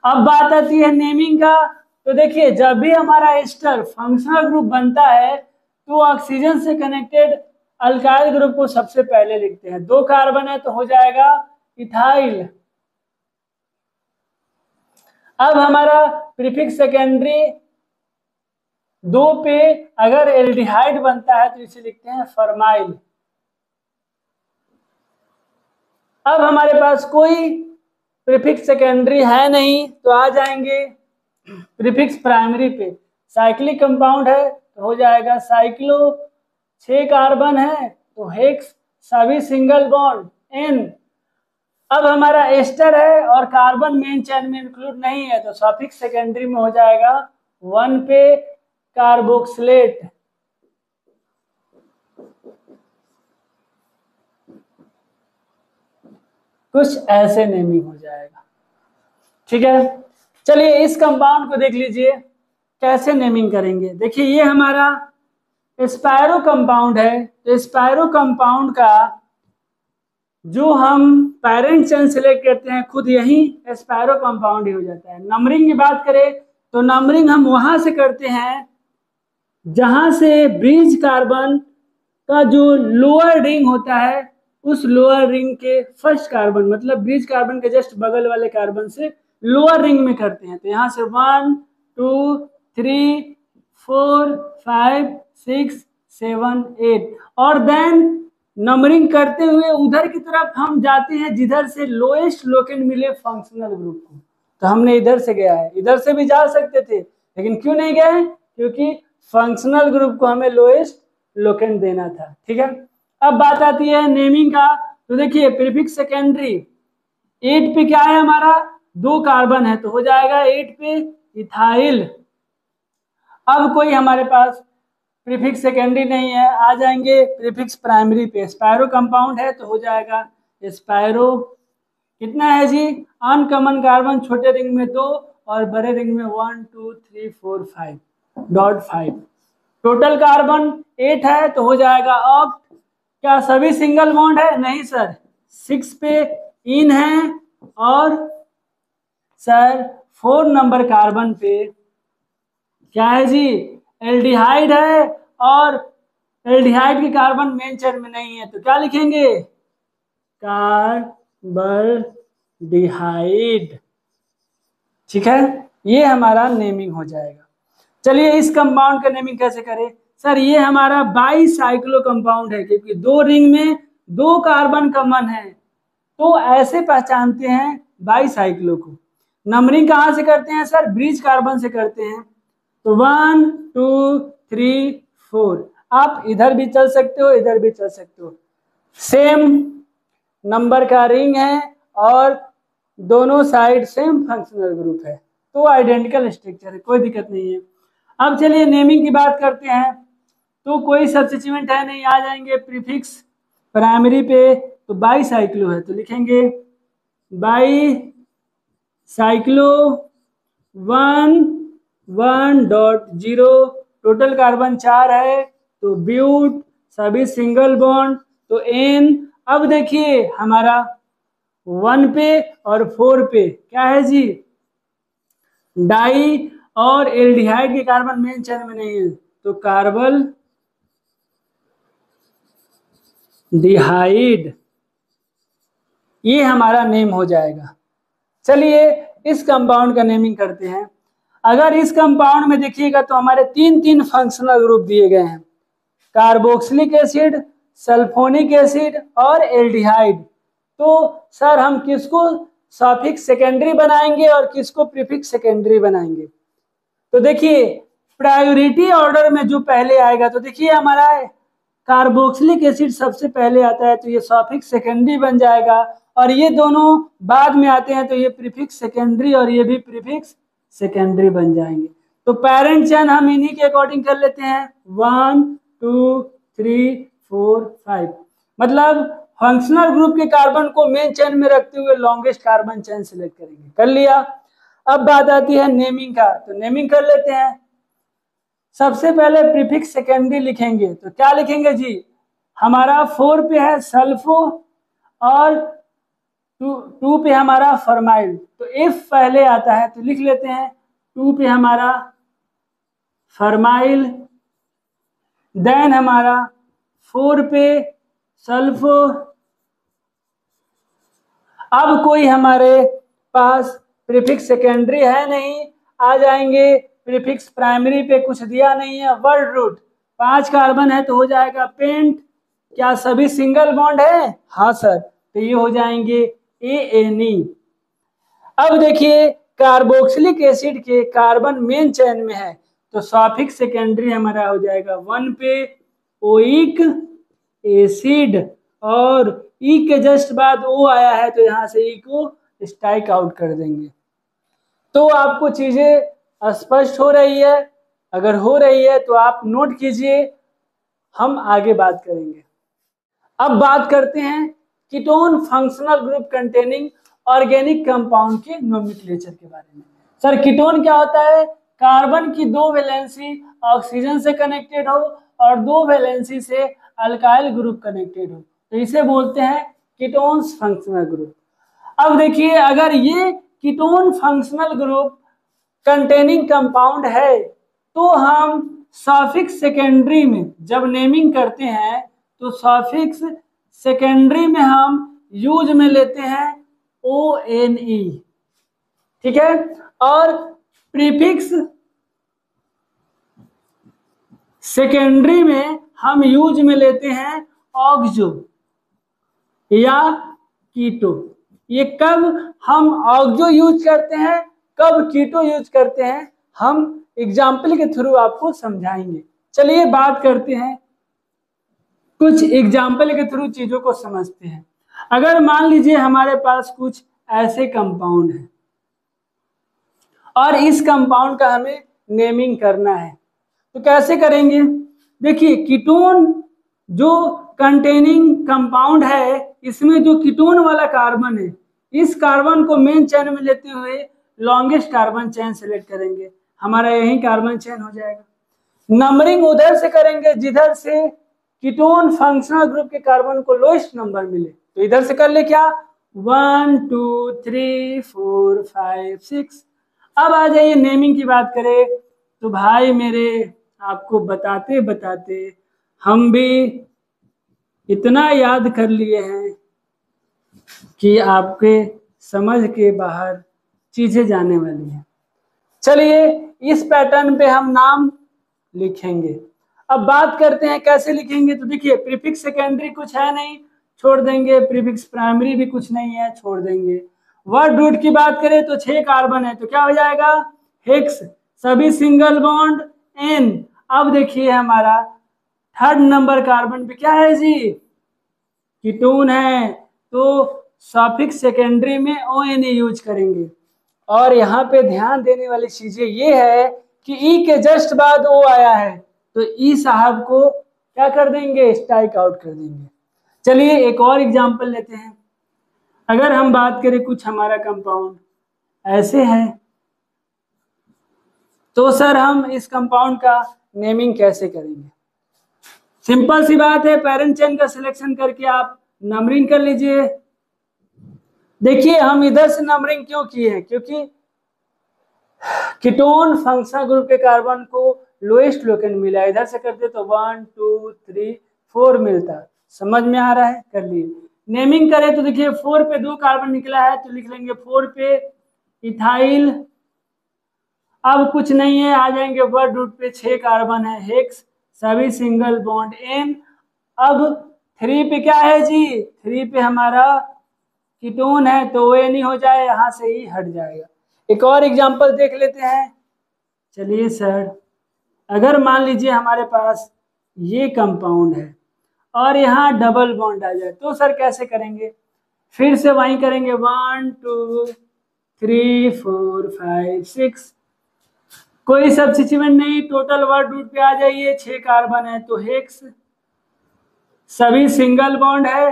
अब बात आती है नेमिंग का। तो देखिए जब भी हमारा एस्टर फंक्शनल ग्रुप बनता है तो ऑक्सीजन से कनेक्टेड अल्काइल ग्रुप को सबसे पहले लिखते हैं। 2 कार्बन है तो हो जाएगा इथाइल। अब हमारा प्रीफिक्स सेकेंडरी 2 पे अगर एल्डिहाइड बनता है तो इसे लिखते हैं फॉर्माइल। अब हमारे पास कोई प्रीफिक्स सेकेंडरी है नहीं तो आ जाएंगे प्रीफिक्स प्राइमरी पे। साइक्लिक कंपाउंड है तो हो जाएगा साइक्लो, 6 कार्बन है तो हेक्स, सभी सिंगल बॉन्ड एन। अब हमारा एस्टर है और कार्बन मेन चेन में इंक्लूड नहीं है तो सफिक्स सेकेंडरी में हो जाएगा 1 पे कार्बोक्सिलेट, कुछ ऐसे नेमिंग हो जाएगा। ठीक है, चलिए इस कंपाउंड को देख लीजिए कैसे नेमिंग करेंगे। देखिए ये हमारा स्पायरो कंपाउंड है, तो स्पायरो कंपाउंड का जो हम पेरेंट चेन सेलेक्ट करते हैं खुद यही स्पायरो कंपाउंड ही हो जाता है। नंबरिंग की बात करें तो नंबरिंग हम वहां से करते हैं जहां से ब्रिज कार्बन का जो लोअर रिंग होता है उस लोअर रिंग के फर्स्ट कार्बन, मतलब ब्रिज कार्बन के जस्ट बगल वाले कार्बन से लोअर रिंग में करते हैं। तो यहाँ से 1 2 3 4 5 6 7 8 और देन नंबरिंग करते हुए उधर की तरफ हम जाते हैं जिधर से लोएस्ट लोकेंड मिले फंक्शनल ग्रुप को। तो हमने इधर से गया है, इधर से भी जा सकते थे लेकिन क्यों नहीं गए, क्योंकि फंक्शनल ग्रुप को हमें लोएस्ट लोकेंड देना था। ठीक है, अब बात आती है नेमिंग का। तो देखिए प्रीफिक्स सेकेंडरी 8 पे क्या है हमारा, 2 कार्बन है तो हो जाएगा 8 पे इथाइल। अब कोई हमारे पास प्रीफिक्स सेकेंडरी नहीं है, आ जाएंगे प्रीफिक्स प्राइमरी पे। स्पायरो कंपाउंड है तो हो जाएगा स्पायरो। कितना है जी, अनकॉमन कार्बन छोटे रिंग में 2 और बड़े रिंग में 1 2 3 4 5.5। टोटल कार्बन 8 है तो हो जाएगा ऑक्ट। क्या सभी सिंगल बॉन्ड है, नहीं सर, 6 पे इन है और सर 4 नंबर कार्बन पे क्या है जी, एल्डिहाइड है और एल्डिहाइड की कार्बन मेन चेन में नहीं है तो क्या लिखेंगे, कार्बल्डिहाइड। ठीक है, ये हमारा नेमिंग हो जाएगा। चलिए इस कंपाउंड का नेमिंग कैसे करें। सर ये हमारा बाईसाइक्लो कंपाउंड है क्योंकि 2 रिंग में 2 कार्बन कॉमन है तो ऐसे पहचानते हैं बाईसाइक्लो को। नंबरिंग कहाँ से करते हैं सर, ब्रिज कार्बन से करते हैं। तो 1 2 3 4, आप इधर भी चल सकते हो इधर भी चल सकते हो, सेम नंबर का रिंग है और दोनों साइड सेम फंक्शनल ग्रुप है तो आइडेंटिकल स्ट्रक्चर है, कोई दिक्कत नहीं है। अब चलिए नेमिंग की बात करते हैं। तो कोई सब्स्टिट्यूएंट है नहीं, आ जाएंगे प्रीफिक्स प्राइमरी पे। तो बाईसाइक्लो है तो लिखेंगे बाईसाइक्लो 1.0। टोटल कार्बन 4 है तो ब्यूट, सभी सिंगल बॉन्ड तो एन। अब देखिए हमारा 1 पे और 4 पे क्या है जी, डाई और एल्डिहाइड के कार्बन मेन चेन में नहीं है तो कार्बल डिहाइड, ये हमारा नेम हो जाएगा। चलिए इस कंपाउंड का नेमिंग करते हैं। अगर इस कंपाउंड में देखिएगा तो हमारे 3 फंक्शनल ग्रुप दिए गए हैं, कार्बोक्सिलिक एसिड, सल्फोनिक एसिड और एल्डिहाइड। तो सर हम किसको सफिक्स सेकेंडरी बनाएंगे और किसको प्रीफिक्स सेकेंडरी बनाएंगे। तो देखिए प्रायोरिटी ऑर्डर में जो पहले आएगा, तो देखिए हमारा कार्बोक्सिलिक एसिड सबसे पहले आता है तो ये सफिक्स सेकेंडरी बन जाएगा और ये दोनों बाद में आते हैं तो ये प्रीफिक्स सेकेंडरी और ये भी प्रीफिक्स सेकेंडरी बन जाएंगे। तो पेरेंट चेन हम इन्हीं के अकॉर्डिंग कर लेते हैं 1 2 3 4 5, मतलब फंक्शनल ग्रुप के कार्बन को मेन चेन में रखते हुए लॉन्गेस्ट कार्बन चेन सिलेक्ट करेंगे। कर लिया। अब बात आती है नेमिंग का, तो नेमिंग कर लेते हैं। सबसे पहले प्रीफिक्स सेकेंडरी लिखेंगे तो क्या लिखेंगे जी, हमारा 4 पे है सल्फो और 2 पे हमारा फॉर्माइल, तो इफ पहले आता है तो लिख लेते हैं 2 पे हमारा फॉर्माइल, देन हमारा 4 पे सल्फो। अब कोई हमारे पास प्रीफिक्स सेकेंडरी है नहीं, आ जाएंगे प्रीफिक्स प्राइमरी पे, कुछ दिया नहीं है, वर्ड रूट 5 कार्बन है तो हो जाएगा पेंट। क्या सभी सिंगल बॉन्ड है, हाँ सर, तो ये हो जाएंगे ANE। अब देखिए कार्बोक्सिलिक एसिड के कार्बन मेन चेन में है तो सफिक्स सेकेंडरी हमारा हो जाएगा 1 पे ओइक एसिड और ई के जस्ट बाद ओ आया है तो यहां से ई को स्ट्राइक आउट कर देंगे। तो आपको चीजें स्पष्ट हो रही है? अगर हो रही है तो आप नोट कीजिए, हम आगे बात करेंगे। अब बात करते हैं ketone functional group containing organic compound के नोमेनक्लेचर के बारे में। सर कीटोन क्या होता है? कार्बन की 2 वैलेंसी ऑक्सीजन से कनेक्टेड हो और 2 वैलेंसी से अल्काइल ग्रुप कनेक्टेड हो, तो इसे बोलते हैं कीटोन्स फंक्शनल ग्रुप। अब देखिए, अगर ये ketone functional group containing compound है तो हम सफिक्स सेकेंडरी में जब नेमिंग करते हैं तो सफिक्स सेकेंडरी में हम यूज में लेते हैं ONE, ठीक है, और प्रीफिक्स सेकेंडरी में हम यूज में लेते हैं ऑक्सो या कीटो। ये कब हम ऑक्सो यूज करते हैं, कब कीटो यूज करते हैं, हम एग्जाम्पल के थ्रू आपको समझाएंगे। चलिए बात करते हैं, कुछ एग्जाम्पल के थ्रू चीजों को समझते हैं। अगर मान लीजिए हमारे पास कुछ ऐसे कंपाउंड है और इस कंपाउंड का हमें नेमिंग करना है, तो कैसे करेंगे? देखिए, कीटोन जो कंटेनिंग कंपाउंड है, इसमें जो कीटोन वाला कार्बन है, इस कार्बन को मेन चेन में लेते हुए लॉन्गेस्ट कार्बन चेन सेलेक्ट करेंगे, हमारा यही कार्बन चेन हो जाएगा। नंबरिंग उधर से करेंगे जिधर से कीटोन फंक्शनल ग्रुप के कार्बन को लोएस्ट नंबर मिले, तो इधर से कर ले क्या, 1 2 3 4 5 6। अब आ जाइए नेमिंग की बात करें तो भाई मेरे, आपको बताते बताते हम भी इतना याद कर लिए हैं कि आपके समझ के बाहर चीजें जाने वाली हैं। चलिए इस पैटर्न पे हम नाम लिखेंगे। अब बात करते हैं कैसे लिखेंगे। तो देखिए, प्रीफिक्स सेकेंडरी कुछ है नहीं, छोड़ देंगे, प्रीफिक्स प्राइमरी भी कुछ नहीं है, छोड़ देंगे। वर्ड रूट की बात करें तो 6 कार्बन है, तो क्या हो जाएगा, हेक्स, सभी सिंगल बॉन्ड N। अब देखिए हमारा थर्ड नंबर कार्बन पे क्या है जी, कीटोन है, तो सफिक्स सेकेंडरी में ONE यूज करेंगे। और यहाँ पे ध्यान देने वाली चीजें ये है कि ई के जस्ट बाद ओ आया है, तो ई साहब को क्या कर देंगे, स्ट्राइक आउट कर देंगे। चलिए एक और एग्जांपल लेते हैं। अगर हम बात करें कुछ हमारा कंपाउंड ऐसे है, तो सर हम इस कंपाउंड का नेमिंग कैसे करेंगे? सिंपल सी बात है, पेरेंट चेन का सिलेक्शन करके आप नंबरिंग कर लीजिए। देखिए हम इधर से नंबरिंग क्यों किए हैं, क्योंकि कीटोन फंक्शनल ग्रुप के कार्बन को लोएस्ट लोकेन मिला, इधर से करते तो 1 2 3 4 मिलता। समझ में आ रहा है, कर लिए। नेमिंग करें तो देखिए 4 पे 2 कार्बन निकला है, तो लिख लेंगे 4 पे इथाइल। अब कुछ नहीं है, आ जाएंगे वर्ड रूट पे 6 कार्बन है, हेक्स, सभी सिंगल बॉन्ड N। अब 3 पे क्या है जी, 3 पे हमारा कीटोन है, तो ONE हो जाए, यहां से ही हट जाएगा। एक और एग्जांपल देख लेते हैं। चलिए सर, अगर मान लीजिए हमारे पास ये कंपाउंड है और यहाँ डबल बॉन्ड आ जाए, तो सर कैसे करेंगे? फिर से वही करेंगे, 1 2 3 4 5 6, कोई सब्स्टिट्यूएंट नहीं, टोटल वर्ड रूट पे आ जाइए, 6 कार्बन है तो हेक्स, सभी सिंगल बॉन्ड है,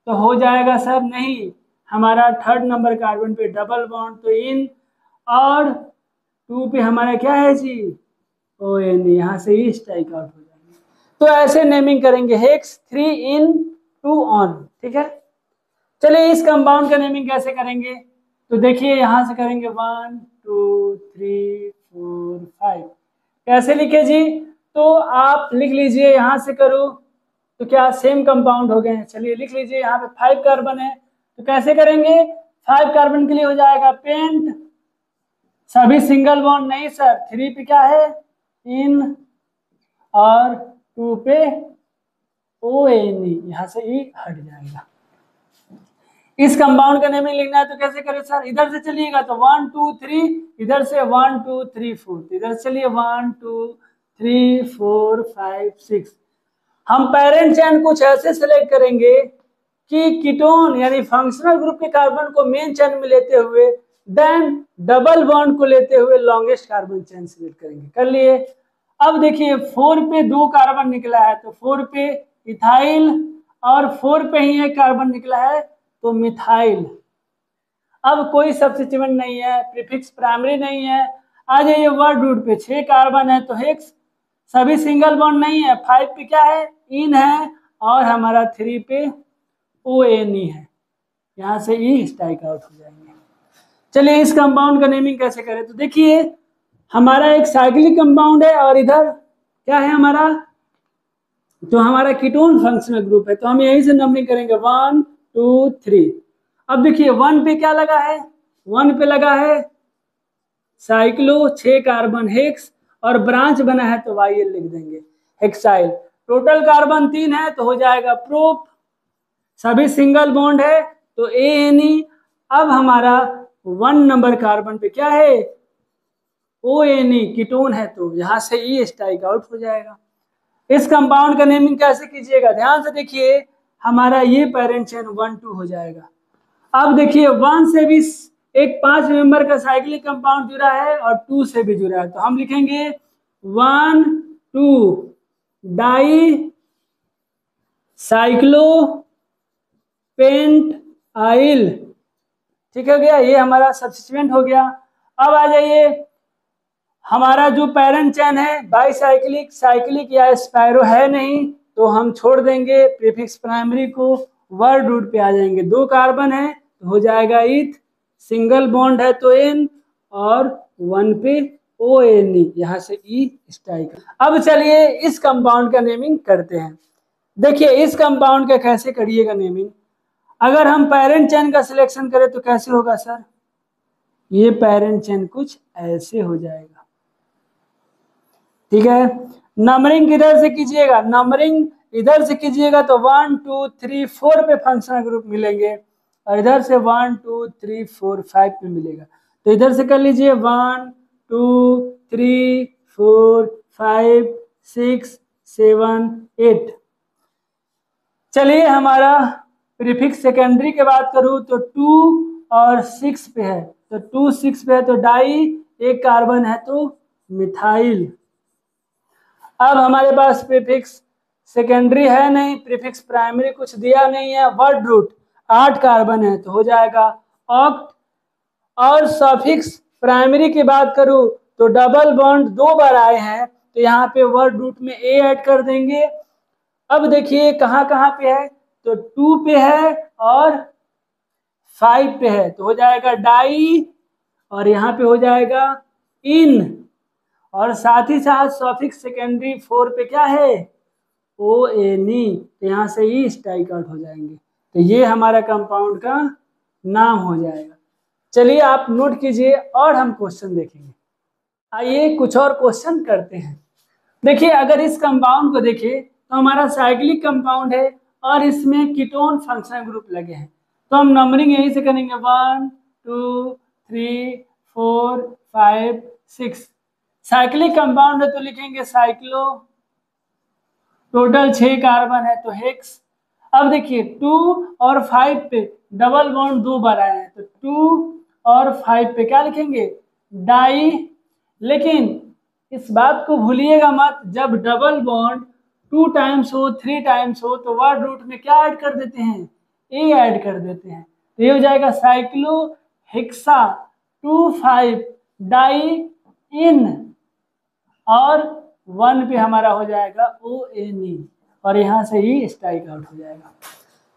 तो हो जाएगा सर, नहीं, हमारा थर्ड नंबर कार्बन पे डबल बॉन्ड, तो इन, और 2 पे हमारा क्या है जी, ONE, यहाँ से ही स्ट्राइक आउट हो जाएंगे। तो ऐसे नेमिंग करेंगे, हेक्स 3 इन 2 ऑन, ठीक है। चलिए इस कंपाउंड का नेमिंग कैसे करेंगे? तो देखिए यहां से करेंगे 1 2 3 4 5। कैसे लिखे जी? तो आप लिख लीजिए, यहां से करो तो क्या सेम कंपाउंड हो गए हैं। चलिए लिख लीजिए, यहाँ पे 5 कार्बन है, तो कैसे करेंगे, 5 कार्बन के लिए हो जाएगा पेंट, सभी सिंगल बॉन्ड नहीं सर, 3 पे क्या है, इन, और 2 पे ONE, यहाँ से ही हट जाएगा। इस कंपाउंड का नेमिंग लिखना है तो कैसे करें सर? इधर से चलिएगा तो 1 2 3, इधर से 1 2 3 4, इधर से चलिए 1 2 3 4 5 6। हम पेरेंट चेन कुछ ऐसे सेलेक्ट करेंगे कि कीटोन यानी फंक्शनल ग्रुप के कार्बन को मेन चेन में लेते हुए देन डबल बॉन्ड को लेते हुए लॉन्गेस्ट कार्बन चेन सिलेक्ट करेंगे। कर लिए। अब देखिए 4 पे 2 कार्बन निकला है तो 4 पे इथाइल और 4 पे ही एक कार्बन निकला है तो मिथाइल। अब कोई सब्स्टिट्यूएंट नहीं है, प्रीफिक्स प्राइमरी नहीं है। आ जाइए वर्ड रूट पे, 6 कार्बन है तो हेक्स, सभी सिंगल बॉन्ड नहीं है। 5 पे क्या है, इन है, और हमारा 3 पे ONE है। यहाँ से ई स्ट्राइक आउट हो जाएंगे। चलिए इस कंपाउंड का नेमिंग कैसे करें, तो देखिए हमारा एक साइक्लिक कंपाउंड है और इधर क्या है हमारा, जो हमारा कीटोन फंक्शनल ग्रुप है, तो हम यहीं से नंबरिंग करेंगे 1 2 3। अब देखिए 1 पे क्या लगा है, 1 पे लगा है साइक्लो, 6 कार्बन हेक्स, और ब्रांच बना है तो YL लिख देंगे, हेक्साइल। टोटल कार्बन 3 है तो हो जाएगा प्रोप, सभी सिंगल बॉन्ड है तो ANE। अब हमारा 1 नंबर कार्बन पे क्या है, ONE कीटोन है तो यहां से ई स्ट्राइक आउट हो जाएगा। इस कंपाउंड का नेमिंग कैसे कीजिएगा, ध्यान से देखिए, हमारा ये पेरेंट चेन 1 2 हो जाएगा। अब देखिए 1 से भी एक 5 मेंबर का साइक्लिक कंपाउंड जुड़ा है और 2 से भी जुड़ा है, तो हम लिखेंगे 1 2 डाई साइक्लो पेंट आइल। ठीक हो गया, ये हमारा सब्स्टिट्यूएंट हो गया। अब आ जाइए, हमारा जो पेरेंट चेन है बाईसाइक्लिक, साइक्लिक या स्पायरो है नहीं तो हम छोड़ देंगे प्रीफिक्स प्राइमरी को, वर्ड रूट पे आ जाएंगे। 2 कार्बन है तो हो जाएगा इथ, सिंगल बॉन्ड है तो N, और 1 पे ONE, यहाँ से ई स्ट्राइक। अब चलिए इस कंपाउंड का नेमिंग करते हैं। देखिए इस कंपाउंड का कैसे करिएगा नेमिंग, अगर हम पेरेंट चेन का सिलेक्शन करें तो कैसे होगा सर, ये पेरेंट चेन कुछ ऐसे हो जाएगा। ठीक है, नंबरिंग किधर से कीजिएगा, नंबरिंग इधर से कीजिएगा तो 1 2 3 4 पे फंक्शनल ग्रुप मिलेंगे, और इधर से 1 2 3 4 5 पे मिलेगा। तो इधर से कर लीजिए 1 2 3 4 5 6 7 8। चलिए हमारा प्रीफिक्स सेकेंडरी की बात करूं तो 2 और 6 पे है, तो 2 6 पे है तो डाई, एक कार्बन है तो मिथाइल। अब हमारे पास प्रीफिक्स सेकेंडरी है नहीं, प्रीफिक्स प्राइमरी कुछ दिया नहीं है, वर्ड रूट 8 कार्बन है तो हो जाएगा ऑक्ट। और सफिक्स प्राइमरी की बात करूं तो डबल बॉन्ड 2 बार आए हैं तो यहाँ पे वर्ड रूट में A ऐड कर देंगे। अब देखिए कहाँ कहाँ पे है, तो 2 पे है और 5 पे है तो हो जाएगा डाई, और यहाँ पे हो जाएगा इन, और साथ ही साथ सफिक्स सेकेंडरी 4 पे क्या है, ONE, तो यहाँ से ही स्ट्राइक आउट हो जाएंगे। तो ये हमारा कंपाउंड का नाम हो जाएगा। चलिए आप नोट कीजिए और हम क्वेश्चन देखेंगे। आइए कुछ और क्वेश्चन करते हैं। देखिए अगर इस कंपाउंड को देखें तो हमारा साइक्लिक कंपाउंड है और इसमें कीटोन फंक्शनल ग्रुप लगे हैं, तो हम नंबरिंग यहीं से करेंगे 1 2 3 4 5 6। साइक्लिक कंपाउंड है तो लिखेंगे साइक्लो, टोटल 6 कार्बन है तो हेक्स। अब देखिए 2 और 5 पे डबल बॉन्ड 2 बार आए हैं तो 2 और 5 पे क्या लिखेंगे, डाई। लेकिन इस बात को भूलिएगा मत, जब डबल बॉन्ड 2 टाइम्स हो 3 टाइम्स हो तो वर्ड रूट में क्या ऐड कर देते हैं, ए ऐड कर देते हैं, तो ये हो जाएगा साइक्लो हेक्सा 2 5 डाई इन, और 1 पे हमारा हो जाएगा ONE, और यहाँ से ही स्ट्राइक आउट हो जाएगा।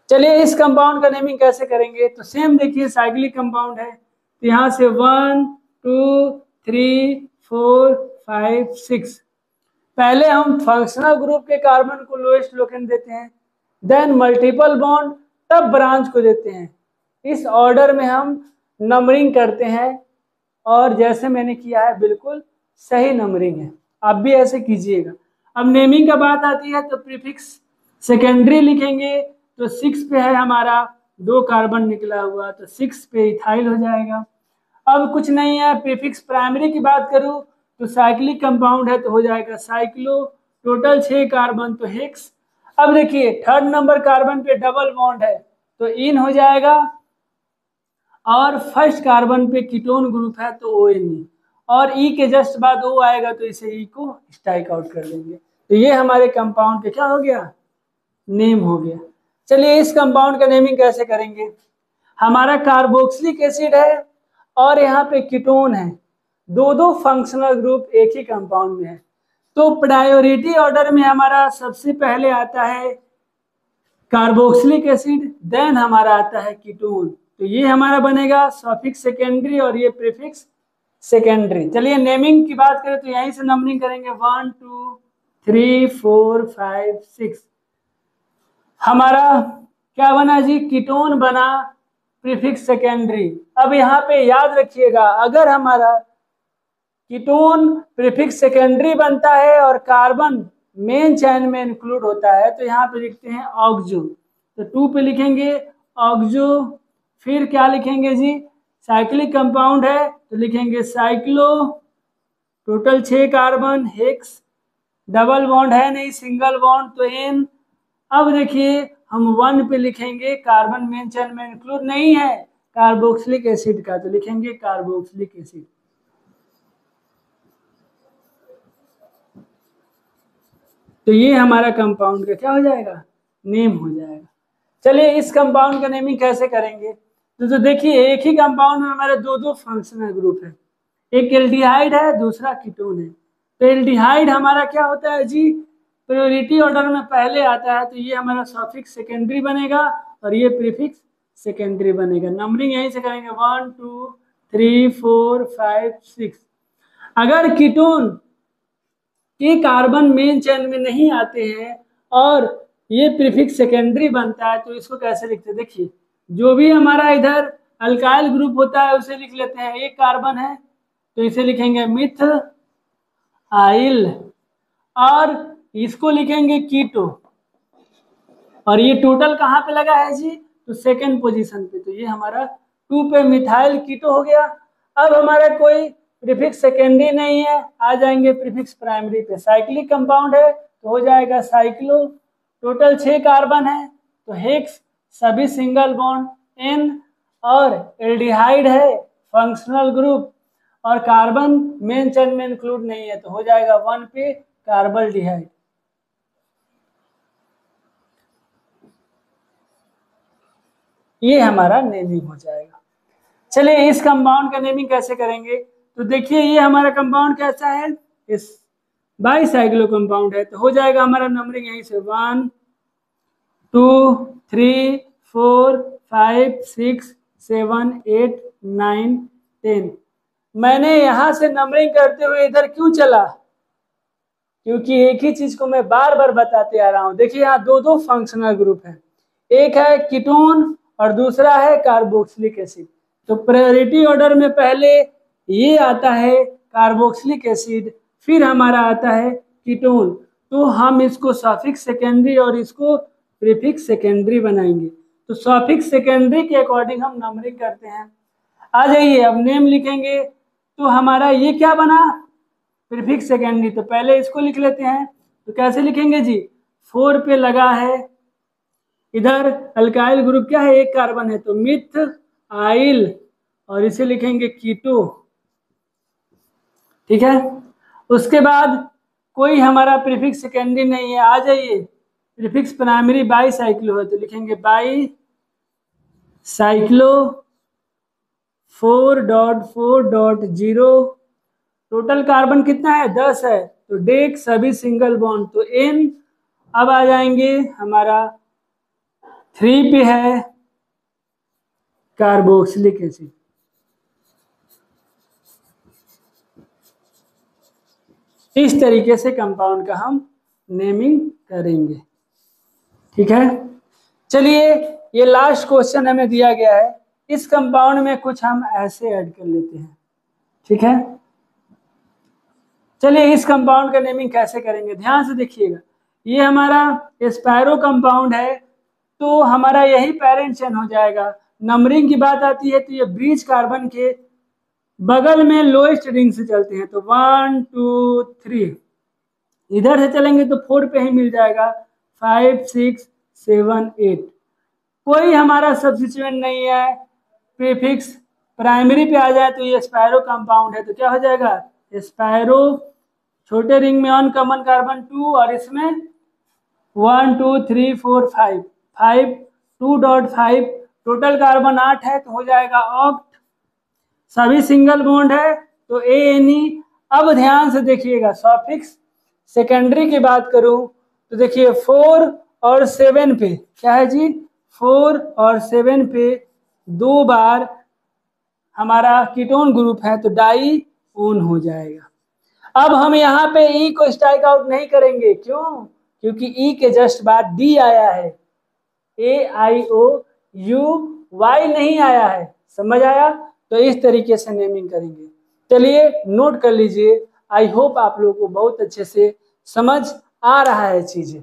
चलिए इस कंपाउंड का नेमिंग कैसे करेंगे, तो सेम देखिए साइक्लिक कंपाउंड है तो यहाँ से 1 2 3 4 5 6। पहले हम फंक्शनल ग्रुप के कार्बन को लोएस्ट लोकेशन देते हैं, देन मल्टीपल बॉन्ड, तब ब्रांच को देते हैं। इस ऑर्डर में हम नंबरिंग करते हैं, और जैसे मैंने किया है बिल्कुल सही नंबरिंग है, आप भी ऐसे कीजिएगा। अब नेमिंग का बात आती है तो प्रीफिक्स सेकेंडरी लिखेंगे तो 6 पे है हमारा 2 कार्बन निकला हुआ तो 6 पे इथाइल हो जाएगा। अब कुछ नहीं है, प्रीफिक्स प्राइमरी की बात करूं तो साइक्लिक कंपाउंड है तो हो जाएगा साइक्लो, टोटल 6 कार्बन तो हेक्स। अब देखिए 3rd नंबर कार्बन पे डबल बॉन्ड है तो इन हो जाएगा, और फर्स्ट कार्बन पे कीटोन ग्रुप है तो ONE, और E के जस्ट बाद O आएगा तो इसे E को स्ट्राइक आउट कर देंगे। तो ये हमारे कंपाउंड का क्या हो गया, नेम हो गया। चलिए इस कंपाउंड का नेमिंग कैसे करेंगे। हमारा कार्बोक्सिलिक एसिड है और यहाँ पे कीटोन है, दो फंक्शनल ग्रुप एक ही कंपाउंड में है, तो प्रायोरिटी ऑर्डर में हमारा सबसे पहले आता है कार्बोक्सिलिक एसिड, देन हमारा आता है कीटोन। तो ये हमारा बनेगा सफिक्स सेकेंडरी और ये प्रीफिक्स सेकेंडरी। चलिए नेमिंग की बात करें तो यहीं से नंबरिंग करेंगे 1 2 3 4 5 6। हमारा क्या बना जी, कीटोन बना प्रीफिक्स सेकेंडरी। अब यहाँ पे याद रखिएगा, अगर हमारा कीटोन प्रीफिक्स सेकेंडरी बनता है और कार्बन मेन चैन में इंक्लूड होता है तो यहाँ पे लिखते हैं ऑक्सो। तो 2 पे लिखेंगे ऑक्सो, फिर क्या लिखेंगे जी, साइक्लिक कंपाउंड है तो लिखेंगे cyclo, total 6 carbon, hex, double bond है नहीं, सिंगल बॉन्ड तो N। अब देखिए हम 1 पे लिखेंगे, कार्बन मेन चैन में इंक्लूड नहीं है कार्बोक्सिलिक एसिड का, तो लिखेंगे कार्बोक्सिलिक एसिड। तो ये हमारा कंपाउंड का क्या हो जाएगा, नेम हो जाएगा। चलिए इस कंपाउंड का नेमिंग कैसे करेंगे। तो देखिए एक ही कंपाउंड में हमारे दो फंक्शनल ग्रुप है, एक एल्डिहाइड है दूसरा कीटोन है। तो एल्डिहाइड हमारा क्या होता है जी, प्रायोरिटी ऑर्डर में पहले आता है, तो ये हमारा सफिक्स सेकेंडरी बनेगा और ये प्रीफिक्स सेकेंडरी बनेगा। नंबरिंग यहीं से करेंगे 1 2 3 4 5 6। अगर कीटोन के कार्बन मेन चेन में नहीं आते हैं और ये प्रीफिक्स सेकेंडरी बनता है तो इसको कैसे लिखते हैं, देखिए जो भी हमारा इधर अल्काइल ग्रुप होता है उसे लिख लेते हैं, एक कार्बन है तो इसे लिखेंगे मिथ आइल, और इसको लिखेंगे कीटो, और ये टोटल कहाँ पे लगा है जी, तो सेकेंड पोजीशन पे। तो ये हमारा 2 पे मिथाइल कीटो हो गया। अब हमारा कोई प्रीफिक्स सेकेंडरी नहीं है, आ जाएंगे प्रीफिक्स प्राइमरी पे। साइक्लिक कंपाउंड है तो हो जाएगा साइक्लो, टोटल 6 कार्बन है तो हेक्स, सभी सिंगल बॉन्ड N, और एल्डिहाइड है फंक्शनल ग्रुप और कार्बन मेन चेन में इंक्लूड नहीं है तो हो जाएगा 1 पे कार्बल्डिहाइड। ये हमारा नेमिंग हो जाएगा। चलिए इस कंपाउंड का नेमिंग कैसे करेंगे। तो देखिए ये हमारा कंपाउंड कैसा है, इस बाईसाइक्लो कंपाउंड है तो हो जाएगा हमारा नंबरिंग यहीं से 1 2 3 4 5 6 7 8 9 10। मैंने यहां से नंबरिंग करते हुए इधर क्यों चला, क्योंकि एक ही चीज को मैं बार बार बताते आ रहा हूं। देखिए यहाँ दो फंक्शनल ग्रुप है, एक है कीटोन और दूसरा है कार्बोक्सिलिक एसिड। तो प्रायोरिटी ऑर्डर में पहले ये आता है कार्बोक्सिलिक एसिड, फिर हमारा आता है कीटोन। तो हम इसको सफिक्स सेकेंडरी और इसको प्रीफिक्स सेकेंडरी बनाएंगे। तो सफिक्स सेकेंडरी के अकॉर्डिंग हम नंबरिंग करते हैं। आ जाइए अब नेम लिखेंगे। तो हमारा ये क्या बना, प्रीफिक्स सेकेंडरी, तो पहले इसको लिख लेते हैं। तो कैसे लिखेंगे जी, 4 पे लगा है, इधर अल्काइल ग्रुप क्या है, एक कार्बन है तो मिथ आइल, और इसे लिखेंगे कीटो, ठीक है। उसके बाद कोई हमारा प्रीफिक्स सेकेंडरी नहीं है, आ जाइए प्रीफिक्स प्राइमरी बाईसाइक्लो है तो लिखेंगे बाई साइक्लो 4.4.0। टोटल कार्बन कितना है, 10 है तो डेक, सभी सिंगल बॉन्ड तो N। अब आ जाएंगे हमारा 3 पे है कार्बोक्सिलिक एसिड। इस तरीके से कंपाउंड का हम नेमिंग करेंगे, ठीक है। चलिए ये लास्ट क्वेश्चन हमें दिया गया है, इस कंपाउंड में कुछ हम ऐसे ऐड कर लेते हैं, ठीक है। चलिए इस कंपाउंड का नेमिंग कैसे करेंगे, ध्यान से देखिएगा। ये हमारा एस्पायरो कंपाउंड है तो हमारा यही पेरेंट चेन हो जाएगा। नंबरिंग की बात आती है तो ये ब्रिज कार्बन के बगल में लोएस्ट रिंग से चलते हैं, तो 1 2 3, इधर से चलेंगे तो 4 पे ही मिल जाएगा, 5 6 7 8। कोई हमारा सब्स्टिट्यूएंट नहीं है, प्रीफिक्स प्राइमरी पे आ जाए तो ये स्पायरो कंपाउंड है, तो क्या हो जाएगा स्पायरो, छोटे रिंग में अनकॉमन कार्बन 2 और इसमें 1 2 3 4 5 5 2.5 टोटल कार्बन 8 है तो हो जाएगा ऑक्ट। सभी सिंगल बॉन्ड है तो ANE। अब ध्यान से देखिएगा सॉफिक्स सेकेंडरी की बात करूं तो देखिए 4 और 7 पे क्या है जी, 4 और 7 पे 2 बार हमारा कीटोन ग्रुप है तो डाई ओन हो जाएगा। अब हम यहाँ पे E को स्ट्राइक आउट नहीं करेंगे, क्यों? क्योंकि E के जस्ट बाद D आया है, AIOU नहीं आया है, समझ आया? तो इस तरीके से नेमिंग करेंगे। चलिए नोट कर लीजिए। आई होप आप लोगों को बहुत अच्छे से समझ आ रहा है चीजें।